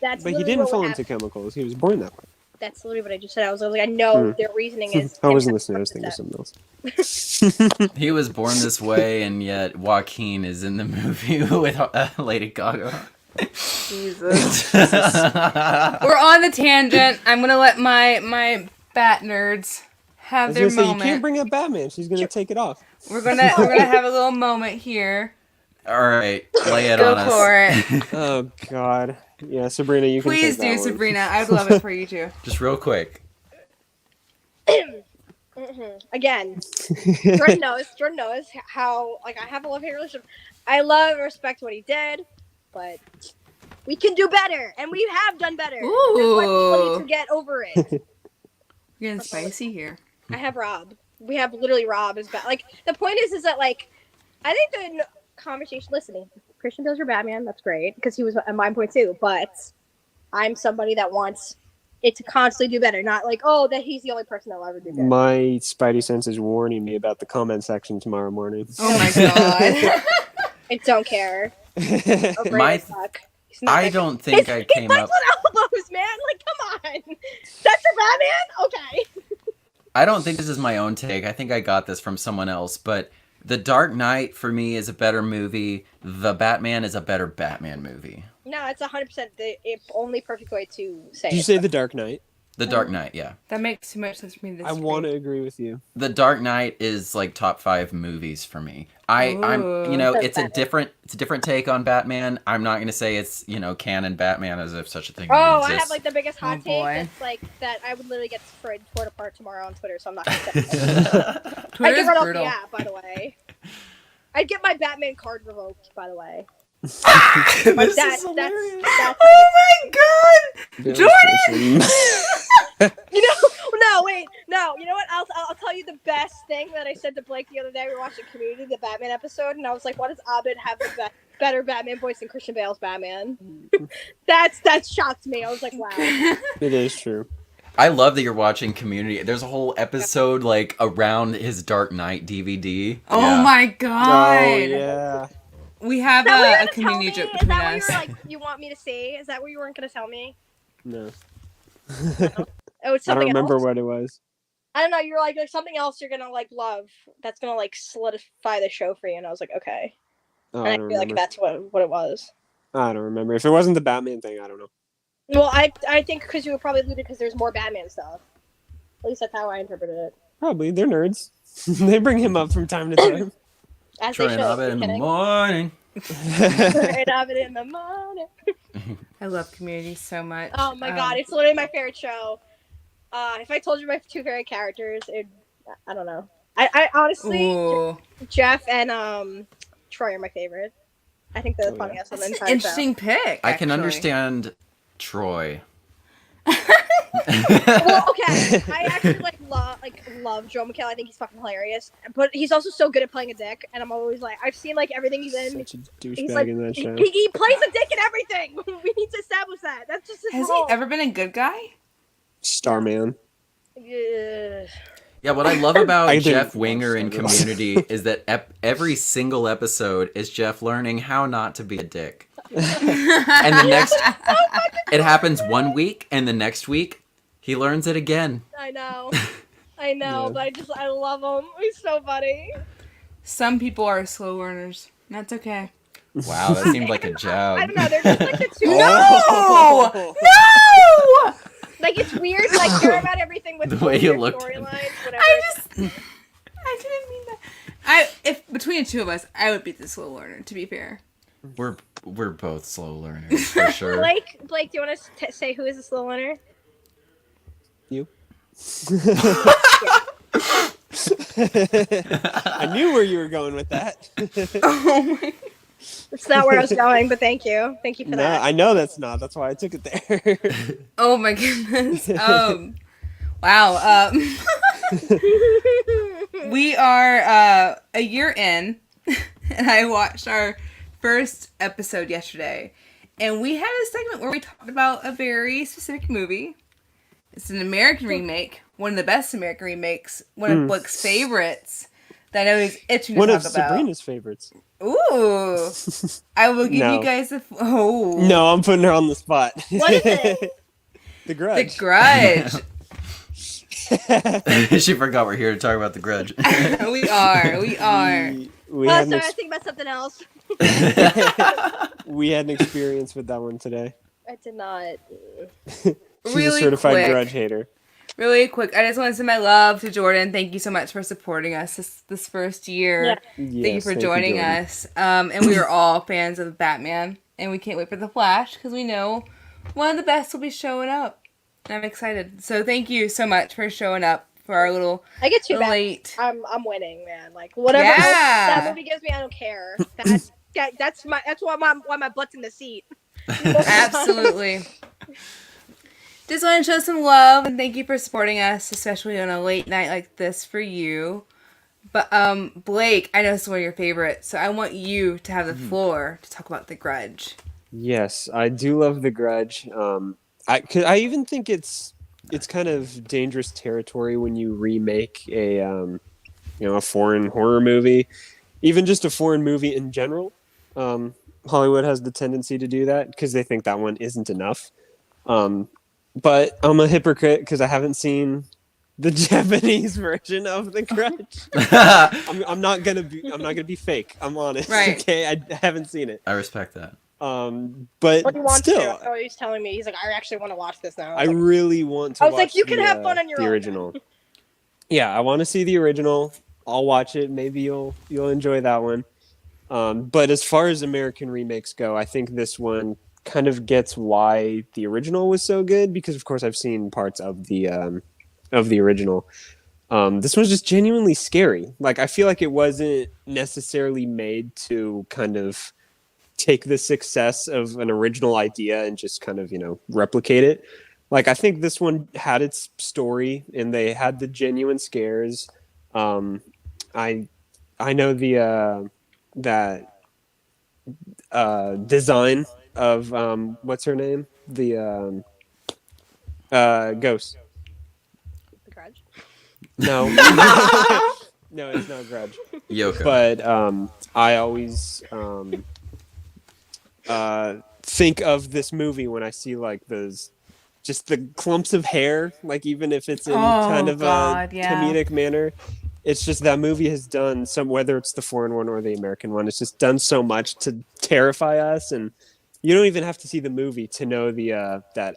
That's But he literally didn't what fall would into happen. chemicals. He was born that way. That's literally what I just said. I was like, I know their reasoning is. I wasn't listening. I was thinking of something else. He was born this way, and yet Joaquin is in the movie with Lady Gaga. Jesus. We're on the tangent. I'm gonna let my bat nerds I have was their gonna say, you moment. can't bring up Batman. She's gonna take it off. We're gonna have a little moment here. All right, lay it Go on for us. it. Oh God. Yeah, Sabrina, you can Please take that do, one. Sabrina. I'd love it for you too. Just real quick. Again, Jordan knows how, like, I have a love-hate relationship. I love and respect what he did, but we can do better, and we have done better. That's why people need to get over it. We're getting spicy here. I have Rob. We have literally Rob is bad. Like, the point is that, like, I think the conversation, listening, Christian Bale's your Batman, that's great, because he was at my point too, but I'm somebody that wants it to constantly do better, not like, oh, that he's the only person that'll ever do better. My spidey sense is warning me about the comment section tomorrow morning. Oh my god. I don't care. I don't think I came he up. with elbows, man. Like, come on. That's your Batman? Okay. I don't think this is my own take. I think I got this from someone else. But The Dark Knight for me is a better movie. The Batman is a better Batman movie. No, it's 100% the only perfect way to say Did you it. say The Dark Knight? The Dark Knight, yeah. That makes too much sense for me. I want to agree with you. The Dark Knight is like top 5 movies for me. I'm you know, That's it's a different take on Batman. I'm not gonna say it's, you know, canon Batman as if such a thing Oh, exists. I have like the biggest hot take boy. that's like that I would literally get torn apart tomorrow on Twitter, so I'm not gonna say it. I'd Twitter's get rid of brutal. the app, by the way. I'd get my Batman card revoked, by the way. This That's is hilarious. Oh my god! Jordan! You know, no, wait, no. You know what? I'll tell you the best thing that I said to Blake the other day. We were watching Community, the Batman episode, and I was like, "Why does Abed have the better Batman voice than Christian Bale's Batman?" that shocked me. I was like, "Wow." It is true. I love that you're watching Community. There's a whole episode like around his Dark Knight DVD. Oh Yeah. my god! Oh, yeah. We have Is that what you're a gonna community tell joke me? Is between that what us. you were like? You want me to say? Is that what you weren't gonna tell me? No. Oh, it's I don't something remember else. what it was. I don't know. You were like, there's something else you're gonna like love. That's gonna like solidify the show for you. And I was like, okay. Oh, And I I don't feel like remember. that's what it was. I don't remember. If it wasn't the Batman thing, I don't know. Well, I think because you were probably alluded because there's more Batman stuff. At least that's how I interpreted it. Probably. They're nerds. They bring him up from time to time. As Troy they and should. Abed in the Kidding. morning. Right of it in the morning. I love Community so much. Oh my god, it's literally my favorite show. If I told you my 2 favorite characters, I don't know. I honestly, Ooh. Jeff and Troy are my favorite. I think they're the Oh, yeah. funniest on the That's an entire show. interesting pick. I can actually. understand Troy. Well, okay, I actually love Joe McHale. I think he's fucking hilarious, but he's also so good at playing a dick, and I'm always like, I've seen like everything he's in. Such a douchebag He's like, in that show. he plays a dick in everything. We need to establish that. That's just his Has role. he ever been a good guy? Starman. Yeah. Yeah, what I love about I didn't Jeff watch Winger in Starman. Community is that every single episode is Jeff learning how not to be a dick. And the next, it happens one week, and the next week, he learns it again. I know, Yeah. but I love him. He's so funny. Some people are slow learners. That's okay. Wow, that seemed like a I jab. don't know. They're just like the two. No! No! Like it's weird. to, Like care about everything with The way you weird looked at me. storylines. Whatever. I didn't mean that. If between the two of us, I would be the slow learner. To be fair. We're both slow learners for sure. Blake, do you want to say who is the slow learner? You. I knew where you were going with that. Oh my. It's not where I was going, but thank you for No, that. I know that's not. That's why I took it there. Oh my goodness. Wow. We are a year in, and I watched our first episode yesterday, and we had a segment where we talked about a very specific movie. It's an American remake, one of the best American remakes, one of Blake's favorites that I know he's itching to One talk of about. Sabrina's favorites. Ooh. I will give No. you guys a... Oh. No, I'm putting her on the spot. What is it? The The Grudge. Grudge. She forgot we're here to talk about The Grudge. We are. We are. We Oh, had sorry, an I was thinking about something else. we had an experience with that one today. I did not. She's Really a certified quick. Grudge hater. Really quick, I just want to send my love to Jordan. Thank you so much for supporting us this first year. Yeah. Thank you Yes, for joining Jordan. us. And we are all fans of Batman, and we can't wait for the Flash because we know one of the best will be showing up. And I'm excited. So thank you so much for showing up for our little I get too bad. late. I'm winning, man. Like whatever Yeah. that movie gives me, I don't care. That's why my butt's in the seat. Absolutely. Just want to show some love and thank you for supporting us, especially on a late night like this for you. But Blake, I know it's one of your favorites, so I want you to have the floor to talk about The Grudge. Yes, I do love The Grudge. I even think it's kind of dangerous territory when you remake a foreign horror movie, even just a foreign movie in general. Hollywood has the tendency to do that because they think that one isn't enough. But I'm a hypocrite because I haven't seen the Japanese version of The Grudge. I'm not gonna be fake. I'm honest. Right. Okay, I haven't seen it. I respect that. But What he wants still, to. Oh, he's telling me. He's like, I actually want to watch this now. I really want to. I was like, watch you can the, have fun on your the own. original. Yeah, I want to see the original. I'll watch it. Maybe you'll enjoy that one. But as far as American remakes go, I think this one kind of gets why the original was so good because, of course, I've seen parts of the original. This one's just genuinely scary. Like I feel like it wasn't necessarily made to kind of take the success of an original idea and just kind of replicate it. Like I think this one had its story and they had the genuine scares. I know the design of what's her name, the ghost. The Grudge. No, no, it's not Grudge. Yoko. But I always think of this movie when I see like just the clumps of hair, like even if it's in kind of God, a yeah. comedic manner. It's just that movie has done whether it's the foreign one or the American one, it's just done so much to terrify us, and you don't even have to see the movie to know that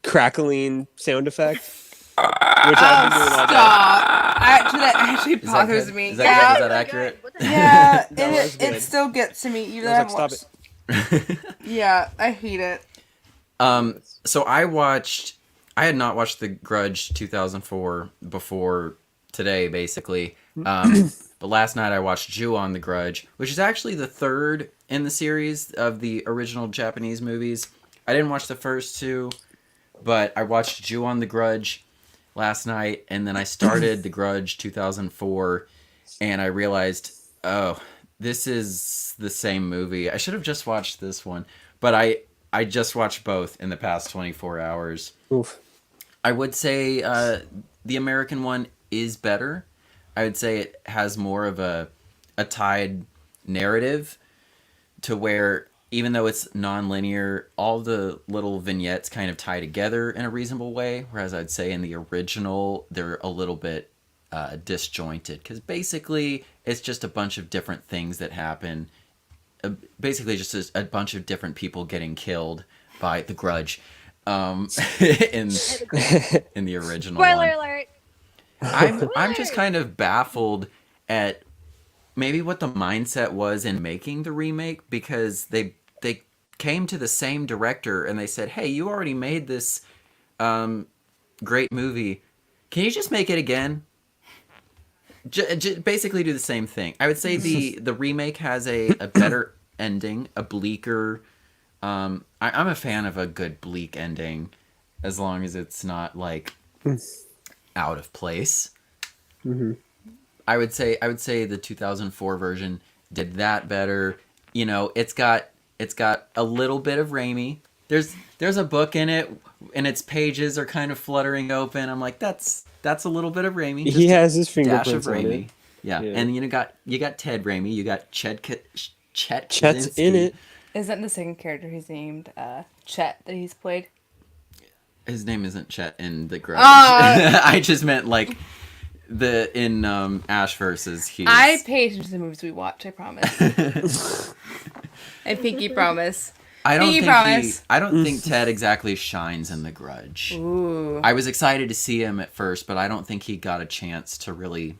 crackling sound effect, which I've been doing all day. Stop! That actually Is that bothers good? me. Is that Yeah, good? Is that accurate? What the heck? yeah, That was good. it still gets to me. Even I though was like, I've stop watched- Yeah, I hate it. So I had not watched The Grudge 2004 before today, basically. But last night I watched Ju-on The Grudge, which is actually the third in the series of the original Japanese movies. I didn't watch the first two, but I watched Ju-on The Grudge last night, and then I started The Grudge 2004, and I realized, oh, this is the same movie. I should have just watched this one, but I just watched both in the past 24 hours. Oof. I would say the American one is better. I would say it has more of a tied narrative to where even though it's non-linear, all the little vignettes kind of tie together in a reasonable way, whereas I'd say in the original they're a little bit disjointed because basically it's just a bunch of different things that happen. Basically just a bunch of different people getting killed by the Grudge in the original Spoiler one. alert. I'm just kind of baffled at maybe what the mindset was in making the remake because they came to the same director and they said, "Hey, you already made this great movie. Can you just make it again?" Basically do the same thing. I would say the remake has a better ending, a bleaker. I'm a fan of a good bleak ending, as long as it's not like out of place. Mm-hmm. I would say the 2004 version did that better. It's got a little bit of Raimi. There's a book in it, and its pages are kind of fluttering open. I'm like, that's a little bit of Raimi. Just He has his dash of fingerprints on Raimi. it. Yeah, Yeah. and you got Ted Raimi. You got Chet Chet's in it. Is that the second character he's named Chet that he's played? His name isn't Chet in The Grudge. Uh, I just meant like in Ash versus Hughes. I pay attention to the movies we watch. I promise. I pinky promise. I don't Pinky think promise. I don't think Ted exactly shines in The Grudge. Ooh. I was excited to see him at first, but I don't think he got a chance to really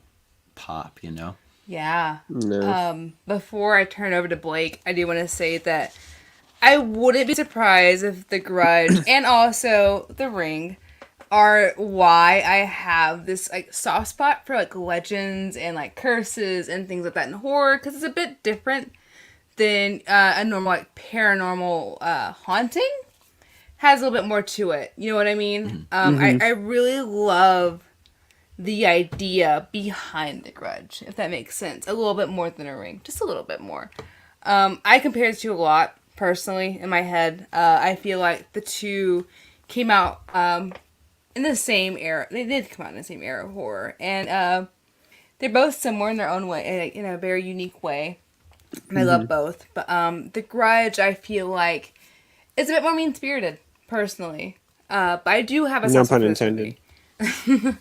pop. You know. Yeah. No. Before I turn over to Blake, I do want to say that I wouldn't be surprised if The Grudge and also The Ring are why I have this like soft spot for like legends and like curses and things like that in horror, because it's a bit different than a normal like paranormal haunting. Has a little bit more to it. You know what I mean? I really love the idea behind The Grudge, if that makes sense. A little bit more than A Ring. Just a little bit more. I compare the two a lot, personally, in my head. I feel like the two came out in the same era. They did come out in the same era of horror. And they're both similar in their own way, in a very unique way. And I love both. But The Grudge, I feel like, is a bit more mean-spirited, personally. But I do have a No soft spot pun for this intended. movie.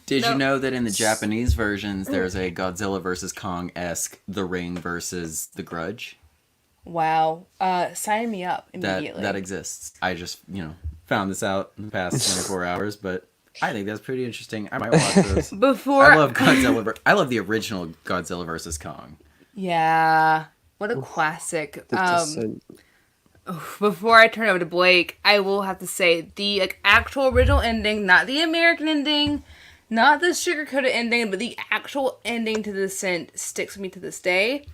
Did you know that in the Japanese versions, there's a Godzilla versus Kong-esque The Ring versus The Grudge? Wow. Sign me up immediately. That exists. I just, found this out in the past 24 hours, but I think that's pretty interesting. I might watch those. Before I love Godzilla. I love the original Godzilla versus Kong. Yeah. What a classic. The Descent. Before I turn over to Blake, I will have to say the actual original ending, not the American ending, not the sugar-coated ending, but the actual ending to Descent sticks with me to this day.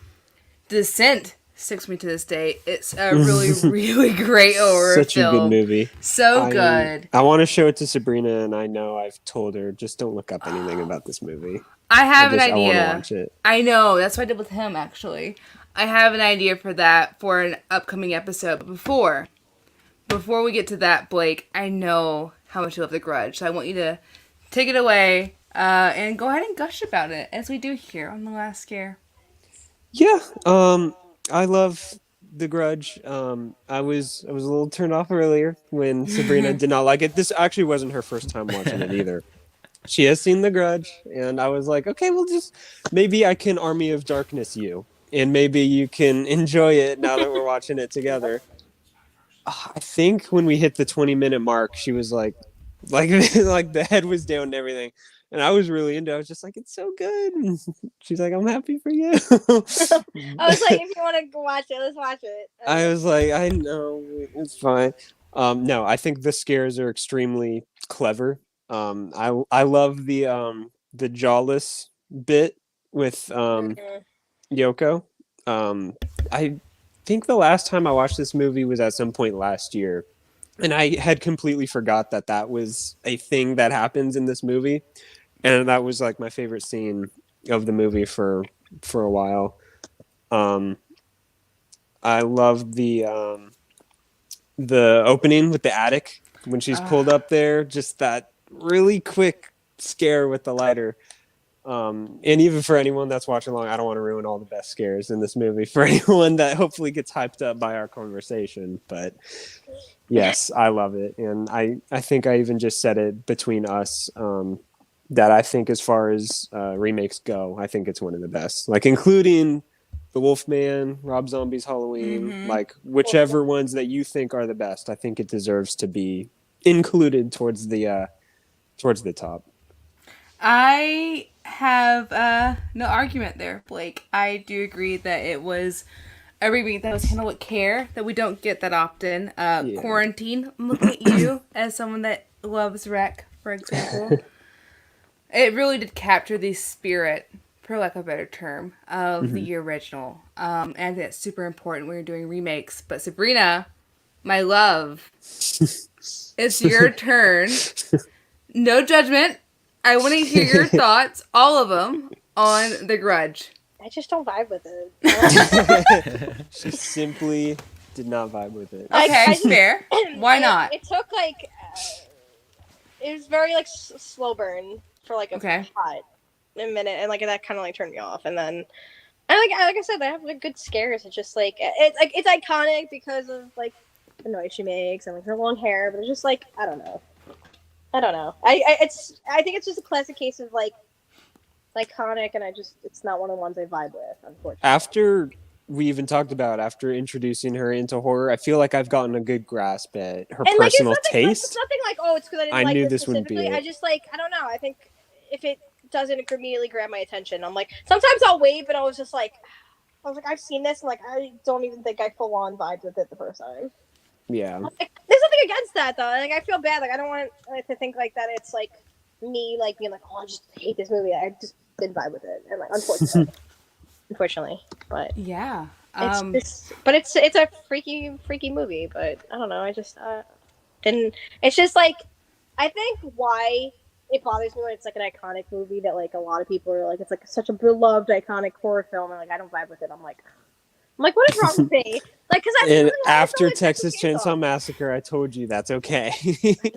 Descent sticks with me to this day. It's a really, really great horror Such film. a good movie. So good. I want to show it to Sabrina, and I know I've told her, just don't look up anything about this movie. I have an I want idea. to watch it. I know. That's what I did with him, actually. I have an idea for that for an upcoming episode. But before we get to that, Blake, I know how much you love The Grudge. So I want you to take it away and go ahead and gush about it, as we do here on The Last Scare. Yeah, I love The Grudge. I was a little turned off earlier when Sabrina did not like it. This actually wasn't her first time watching it either. She has seen The Grudge, and I was like, okay, well, maybe I can Army of Darkness you, and maybe you can enjoy it now that we're watching it together. I think when we hit the 20-minute mark, she was like the head was down and everything. And I was really into it. I was just like, it's so good. And she's like, I'm happy for you. I was like, if you want to watch it, let's watch it. I was like, I know, it's fine. No, I think the scares are extremely clever. I love the jawless bit with Yoko. I think the last time I watched this movie was at some point last year. And I had completely forgot that was a thing that happens in this movie. And that was like my favorite scene of the movie for a while. I love the opening with the attic when she's pulled up there. Just that really quick scare with the lighter. And even for anyone that's watching along, I don't want to ruin all the best scares in this movie for anyone that hopefully gets hyped up by our conversation. But yes, I love it. And I think I even just said it between us. That I think as far as remakes go, I think it's one of the best. Like including The Wolfman, Rob Zombie's Halloween, like whichever ones that you think are the best, I think it deserves to be included towards the top. I have no argument there, Blake. I do agree that it was a remake that was handled with care, that we don't get that often. Quarantine, I'm looking at you as someone that loves Wreck, for example. It really did capture the spirit, for lack of a better term, of the original. And I think that's super important when you're doing remakes. But Sabrina, my love, it's your turn. No judgment. I want to hear your thoughts, all of them, on The Grudge. I just don't vibe with it. She simply did not vibe with it. Okay, fair. Why not? It took it was very slow burn for a minute, and that kind of turned me off. And then, and like I said, they have good scares. It's just it's iconic because of the noise she makes and her long hair. But it's just I don't know. I don't know. I think it's just a classic case of like iconic, and it's not one of the ones I vibe with, unfortunately. After we even talked about after introducing her into horror, I feel like I've gotten a good grasp at her And like personal it's taste. nothing like oh, it's because I didn't I like knew this this wouldn't be specifically. it. I just like I don't know. I think if it doesn't immediately grab my attention, I'm like sometimes I'll wait, but I was like I've seen this, and like I don't even think I full on vibed with it the first time. Yeah. Like, there's nothing against that though. Like I feel bad. Like I don't want to think like that. It's like me like being like oh I just hate this movie. I just didn't vibe with it, and like unfortunately, but Yeah. it's a freaky movie. But I don't know. I just didn't. It's just like I think why it bothers me when it's like an iconic movie that like a lot of people are like it's like such a beloved iconic horror film, and like I don't vibe with it. I'm like what is wrong with me? Like because I And really after like Texas Chainsaw Massacre, I told you that's okay.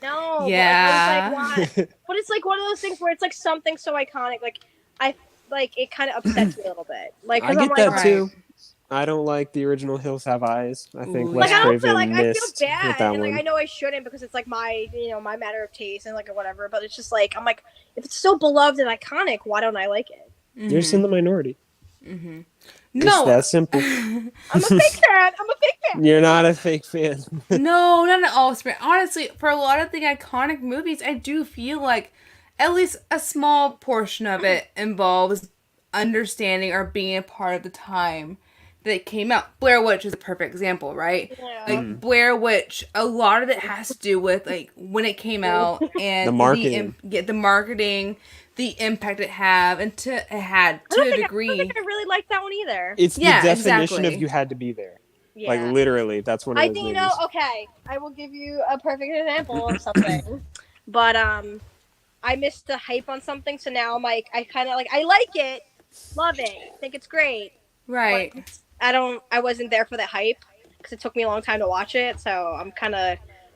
No, Yeah. but it's like why? But it's like one of those things where it's like something so iconic. Like I like it kind of upsets me a little bit. Like I 'cause get I'm that like, too. I don't like the original Hills Have Eyes. I think Ooh, Wes like I don't Craven feel like I feel missed with bad, that and like one. I know I shouldn't because it's like my my matter of taste and like or whatever. But it's just like I'm like if it's so beloved and iconic, why don't I like it? You're just in the minority. Mm-hmm. It's No. that simple. I'm a fake fan. I'm a fake fan. You're not a fake fan. No, not at all. Spirit. Honestly, for a lot of the iconic movies, I do feel like at least a small portion of it involves understanding or being a part of the time that it came out. Blair Witch is a perfect example, right? Yeah. Like Blair Witch, a lot of it has to do with like when it came out and The marketing. the marketing, the impact it had, and it had I to don't a think degree. I really liked that one either. It's Yeah, the definition exactly. of you had to be there. Yeah. Like literally, that's one of I those think movies. okay. I will give you a perfect example of something, but I missed the hype on something, so now I'm like I kind of like I like it, love it, think it's great. Right. But I wasn't there for the hype because it took me a long time to watch it, so I'm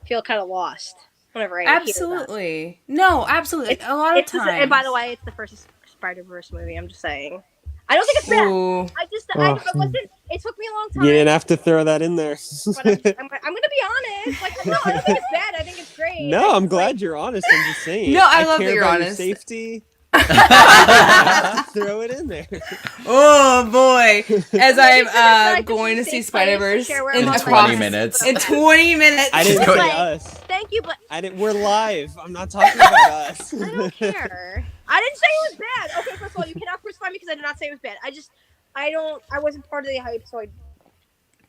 feel kind of lost whenever I hear about it. Absolutely. No, absolutely. A lot of times. And by the way, it's the first Spider-Verse movie. I'm just saying. I don't think it's bad. Ooh. It took me a long time. You didn't have to throw that in there. But I'm gonna be honest. Like, no, I don't think it's bad. I think it's great. No, I'm glad you're honest. I'm just saying. No, I love care that you're about honest. Your safety. Throw it in there. Oh boy! As I'm like, going to this is see a safe place to Spider-Verse share where in I'm 20 at. minutes. In 20 minutes. I didn't Just say go- us. Thank you, but We're live. I'm not talking about us. I don't care. I didn't say it was bad. Okay, first of all, you cannot crucify me because I did not say it was bad. I wasn't part of the hype, so I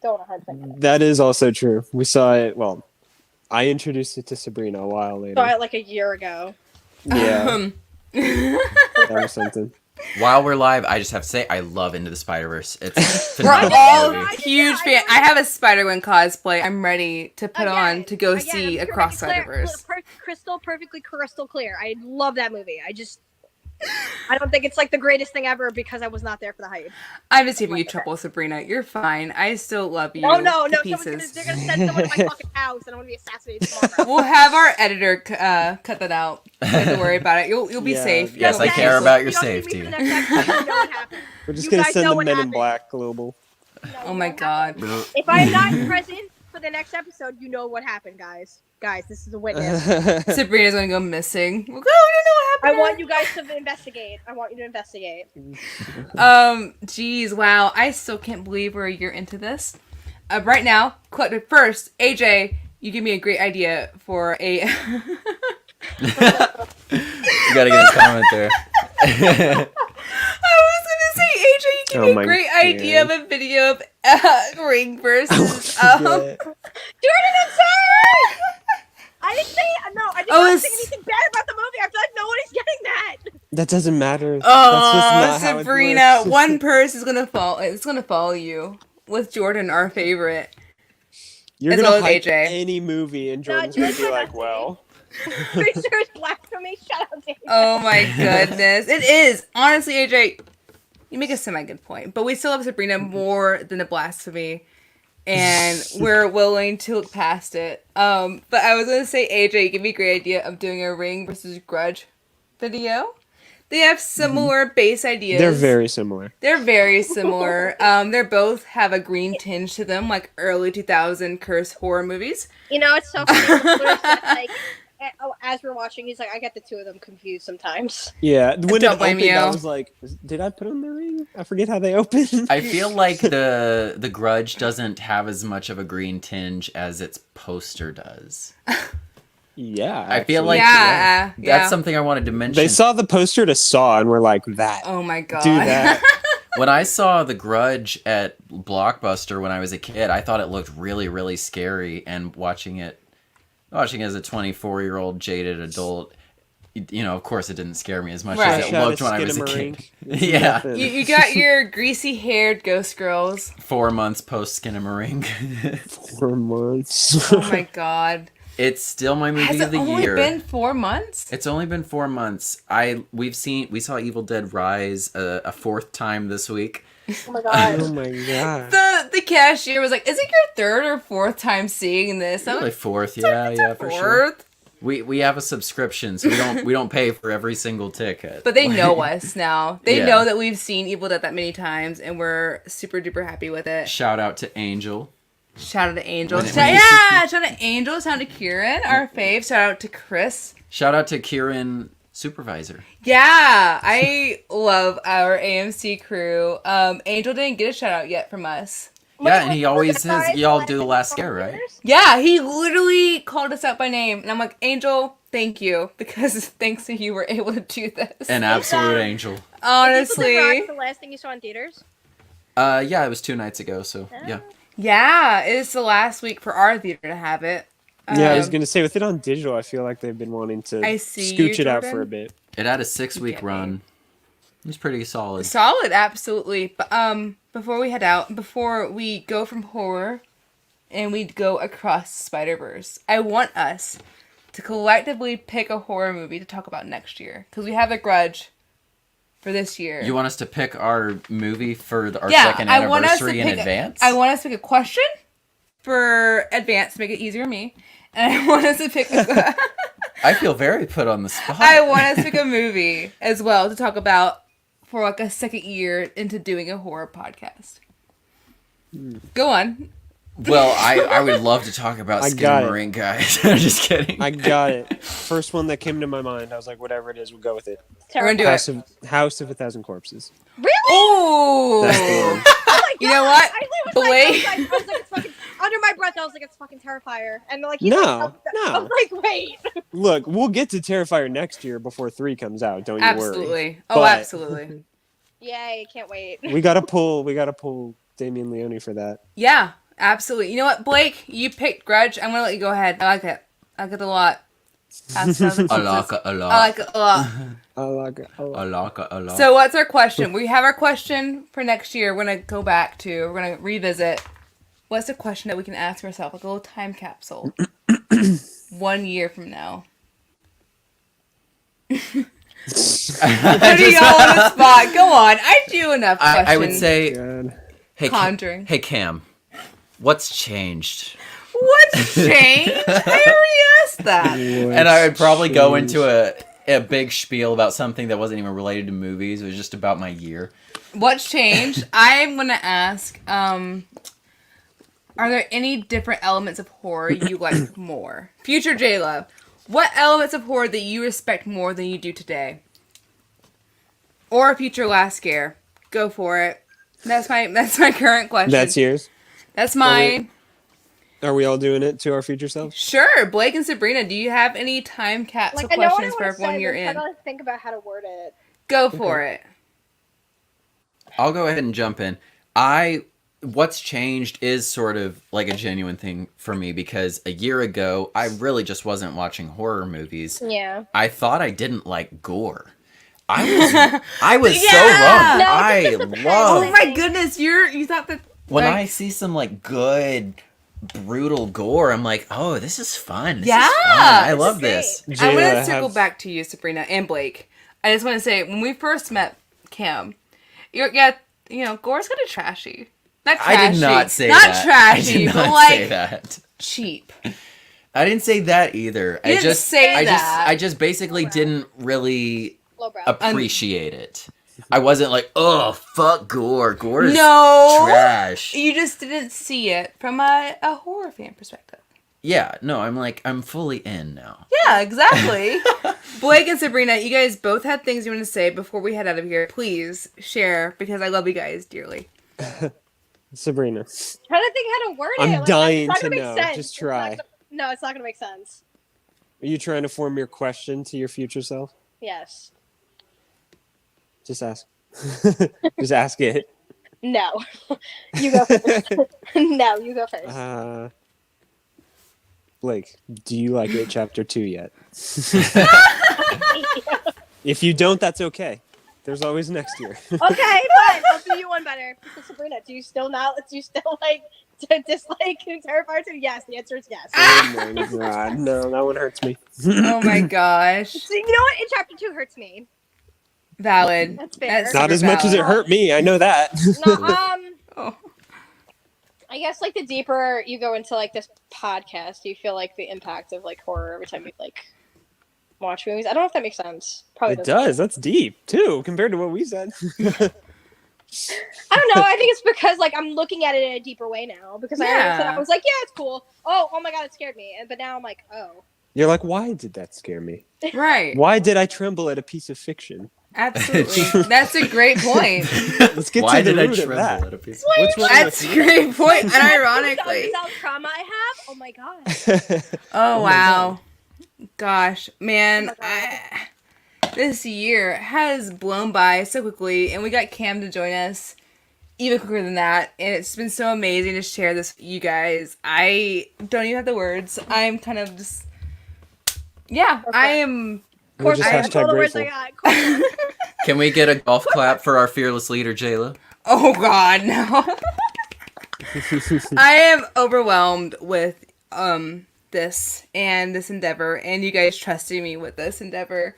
don't 100%. That is also true. We saw it. Well, I introduced it to Sabrina a while later. Saw it like a year ago. Yeah, that was something. While we're live, I just have to say I love Into the Spider-Verse. It's a We're phenomenal all movie. huge I fan. know. I have a Spider-Man cosplay. I'm ready to put Again, on to go again, see I'm Across perfectly clear- Spider-Verse. perfectly crystal clear. I love that movie. I don't think it's like the greatest thing ever because I was not there for the hype. I'm just giving you trouble, Sabrina. You're fine. I still love you. No, to pieces. pieces. They're gonna send someone to my fucking house and I'm gonna be assassinated tomorrow. We'll have our editor cut that out. Don't have to worry about it. You'll be Yeah. safe. Yes, You'll I be care safe. about your You don't need me safety. for the next episode, you know what happened. We're just You gonna guys send know the what Men in happened. Black global. No, Oh my god. if I am not present for the next episode, you know what happened, guys. Guys, this is a witness. Sabrina's gonna go missing. We'll go, I don't know what I happened. want you guys to investigate. I want you to investigate. Geez, wow. I still can't believe we're a year into this. Right now, first, AJ, you give me a great idea for a. You gotta get his comment there. I was gonna say, AJ, you give Oh me a my great God. idea of a video of Ring versus. Yeah. Jordan, I'm sorry! I didn't say no. I did Oh, not it's- say anything bad about the movie. I feel like no one is getting that. That doesn't matter. That's Oh, just not how it Sabrina, works. one person is gonna fall. It's gonna follow you with Jordan, our favorite. You're as gonna well as hype AJ. any movie, and No, Jordan's gonna be Jordan's like, not "Well, Pretty sure it's blasphemy. Shout out to Oh my goodness, it is honestly, AJ. You make a semi-good point, but we still love Sabrina more than a blasphemy, and we're willing to look past it. But I was gonna say, AJ, you give me a great idea of doing a Ring versus Grudge video. They have similar base ideas. they're very similar." They're very similar. They both have a green tinge to them, like early 2000 curse horror movies. You know, it's so funny. Like, as we're watching, he's like, I get the two of them confused sometimes. Yeah, when Don't it blame opened, you. I was like, "Did I put on the ring? I forget how they open." I feel like the Grudge doesn't have as much of a green tinge as its poster does. Yeah, I feel actually. like Yeah, yeah. that's something I wanted to mention. They saw the poster to Saw and were like, "That Oh my god. do that." When I saw The Grudge at Blockbuster when I was a kid, I thought it looked really, really scary. And watching it as a 24-year-old jaded adult, of course it didn't scare me as much Right. as it Shot looked when I was a Skinamarink. kid. It's Yeah. nothing. You got your greasy-haired ghost girls. 4 months post Skinamarink. 4 months. Oh my god. It's still my movie Has of it the only year. been 4 months? It's only been 4 months. We saw Evil Dead Rise a fourth time this week. Oh my god. Oh my god. The cashier was like, "Is it your third or fourth time seeing this?" I'm Really like, fourth, yeah, for sure. "Fourth?" We have a subscription, so we don't pay for every single ticket. But they know us now. They Yeah. know that we've seen Evil Dead that many times, and we're super duper happy with it. Shout out to Angel. Shout out to Angel. When it- Shout out to Angel. Shout out to Kieran, our fave. Shout out to Chris. Shout out to Kieran Supervisor. Yeah, I love our AMC crew. Angel didn't get a shout out yet from us. Yeah, and he always says, y'all do the last scare, right? Yeah, he literally called us out by name, and I'm like, Angel, thank you, because thanks to you, we're able to do this. An absolute angel. Honestly, The last thing you saw in theaters? Yeah, it was 2 nights ago, so yeah. yeah, it's the last week for our theater to have it. Yeah, I was Um, gonna say with it on digital, I feel like they've been wanting to I see scooch you, it out Jordan. for a bit. It had a 6-week Get me. run. It was pretty solid. Solid, absolutely. But before we head out, before we go from horror and we go across Spider-Verse, I want us to collectively pick a horror movie to talk about next year, because we have a Grudge for this year. You want us to pick our movie for our Yeah, second I want us to anniversary in pick advance? I want us to pick a question for advance to make it easier on me, and I want us to pick. I feel very put on the spot. I want us to pick a movie as well to talk about for like a second year into doing a horror podcast. Go on. Well, I would love to talk about I got it. Skinamarink, guys. I'm just kidding. I got it. First one that came to my mind, I was like, whatever it is, we'll go with it. We're gonna do it. House of a Thousand Corpses. Really? Ooh. That's the one. Oh my You know God. what? I was Blake? like, it's fucking, under my breath, I was like, it's fucking Terrifier. And like, No, I no. was like, wait. Look, we'll get to Terrifier next year before 3 comes out. Don't you worry. Absolutely. Oh, But- absolutely. Yay, can't wait. We gotta pull Damien Leone for that. Yeah, absolutely. You know what, Blake? You picked Grudge. I'm gonna let you go ahead. I like it. I like it a lot. House of Thousand A Corpses. lot, a I lot. like it a lot. I like it. I like A lot, a lot. So what's our question? We have our question for next year. We're gonna go back to. We're gonna revisit. What's the question that we can ask ourselves, like a little time capsule, 1 year from now? Putting y'all on the spot. Go on. I do enough questions. I would say, it. God. hey, Conjuring. Hey, Cam, what's changed? What's changed? I already asked that. And I would probably go into a big spiel about something that wasn't even related to movies. It was just about my year. What's changed? I'm gonna ask. Are there any different elements of horror you like more? Future Jayla, what elements of horror that you respect more than you do today? Or future Last Scare? Go for it. That's my current question. That's yours. That's mine. Are we all doing it to our future selves? Sure, Blake and Sabrina, do you have any time capsule Like, I know what I questions for want to everyone say, you're but in? I gotta think about how to word it. Go for it. I'll go ahead and jump in. What's changed is sort of like a genuine thing for me because a year ago, I really just wasn't watching horror movies. Yeah. I thought I didn't like gore. I was so Yeah! wrong. No, I it's just a love Oh my goodness, you thought that when like, I see some like good brutal gore. I'm like, oh, this is fun. This Yeah! is fun. I This love is this. I'm Jayla, gonna circle have- back to you, Sabrina and Blake. I just want to say, when we first met Kim, gore's kind of trashy. Not trashy. I did not say not that. trashy, I did but not like say that. cheap. I didn't say that either. You didn't say that. I just basically didn't really Lowbrow. appreciate it. I wasn't like, oh, fuck gore. Gore is No, trash. you just didn't see it from a horror fan perspective. Yeah, no, I'm fully in now. Yeah, exactly. Blake and Sabrina, you guys both had things you want to say before we head out of here. Please share, because I love you guys dearly. Sabrina, Trying to think how to word it. I'm Like, dying it's not to gonna make know. sense. Just It's not try. gonna- no, it's not gonna make sense. Are you trying to form your question to your future self? Yes. Just ask. Just ask it. No. You go first. No, you go first. Blake, do you like it chapter 2 yet? If you don't, that's okay. There's always next year. Okay, fine. I'll do you one better. Sabrina, do you still like to dislike Terror Part 2? Yes, the answer is yes. Oh my god. No, that one hurts me. Oh my gosh. So you know what? In chapter 2 hurts me. Valid. That's fair. That's Not super as much as it valid. hurt me, I know that. No, Oh. I guess like the deeper you go into like this podcast, you feel like the impact of like horror every time you like watch movies. I don't know if that makes sense. Probably It doesn't. does. That's deep, too, compared to what we said. I don't know. I think it's because like I'm looking at it in a deeper way now. Because I already said I was like, yeah, it's cool. Oh my god, it scared me. But now I'm like, oh. You're like, why did that scare me? Right. Why did I tremble at a piece of fiction? Absolutely. That's a great point. Let's get Why to the did I root of tremble that. at a piece? What's wrong That's a with you? great point. And The ironically. unresolved trauma I have. Oh my god. Oh, my wow. Gosh. Man, Oh my God. this year has blown by so quickly. And we got Cam to join us even quicker than that. And it's been so amazing to share this with you guys. I don't even have the words. I'm kind of just... Yeah, Okay. I am... We're just I have all hashtag the words I grateful. got. Cool. Can we get a golf clap for our fearless leader, Jayla? Oh, God, no. I am overwhelmed with this endeavor, and you guys trusting me with this endeavor,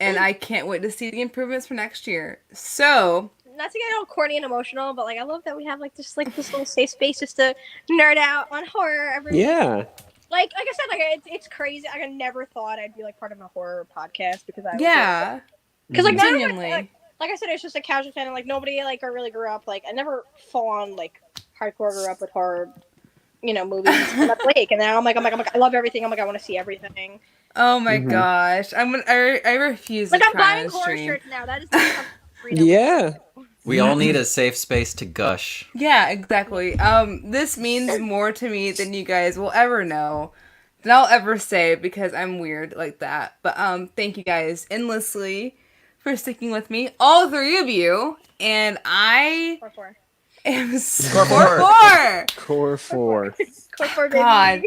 and I can't wait to see the improvements for next year. So, Not to get all corny and emotional, but like I love that we have like this little safe space just to nerd out on horror every Yeah. like I said, like it's crazy. Like, I never thought I'd be like part of a horror podcast because I was, yeah, because like none of my- genuinely. like I said, it's just a casual fan, and like nobody like really grew up like I never full on like hardcore grew up with horror, movies. And that's Blake, and now I'm like I love everything. I'm like I want to see everything. Oh my Mhm. gosh, I refuse Like to I'm cry on buying the horror stream. shirts now. That is the freedom. Yeah. We all need a safe space to gush. Yeah, exactly. This means more to me than you guys will ever know, than I'll ever say, because I'm weird like that. But thank you guys endlessly for sticking with me, all three of you, and I Core am Score four. Core 4. 4, baby. God.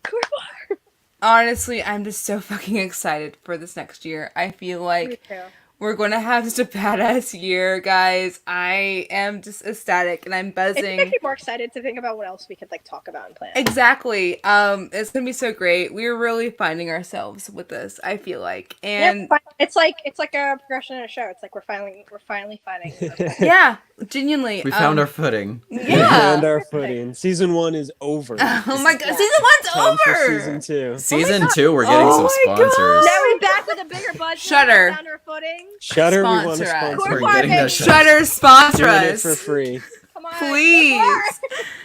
Core 4. Honestly, I'm just so fucking excited for this next year. I feel Me like too. we're going to have just a badass year, guys. I am just ecstatic, and I'm It's buzzing. actually more excited to think about what else we could like talk about and plan. Exactly. It's gonna be so great. We're really finding ourselves with this, I feel like. And It's like a progression in a show. It's like we're finally finding. yeah, genuinely. We found our footing. We Yeah. found our footing. Season 1 is over. Oh my god, Yeah. season one's Time for over. season 2. Season 2, we're getting Oh some my sponsors. Now we're back with a bigger budget. Shudder. We found our footing. Shutter, we want Sponsor to us. sponsor. We're Core getting five, that baby. shut. Shutter, sponsor Doing it us, for free. Come on, please. Core.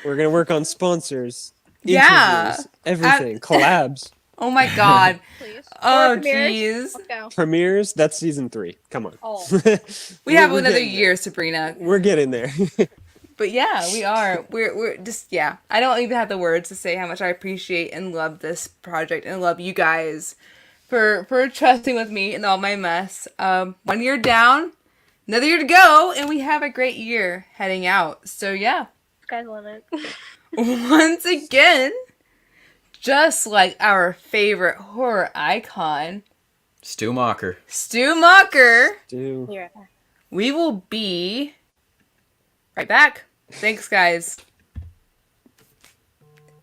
We're going to work on sponsors, Yeah. interviews, everything, collabs. Oh my god. Please. Oh Core premieres. jeez. Let's go. Premieres, that's season 3. Come on. Oh. We have We're another getting year, Sabrina. there. We're getting there. But yeah, we are. We're just yeah. I don't even have the words to say how much I appreciate and love this project and love you guys for trusting with me and all my mess. 1 year down, another year to go, and we have a great year heading out. So yeah, Sky's the limit. once again, just like our favorite horror icon, Stu Mocker. Stu Mocker, Dude. Yeah. we will be right back. Thanks, guys.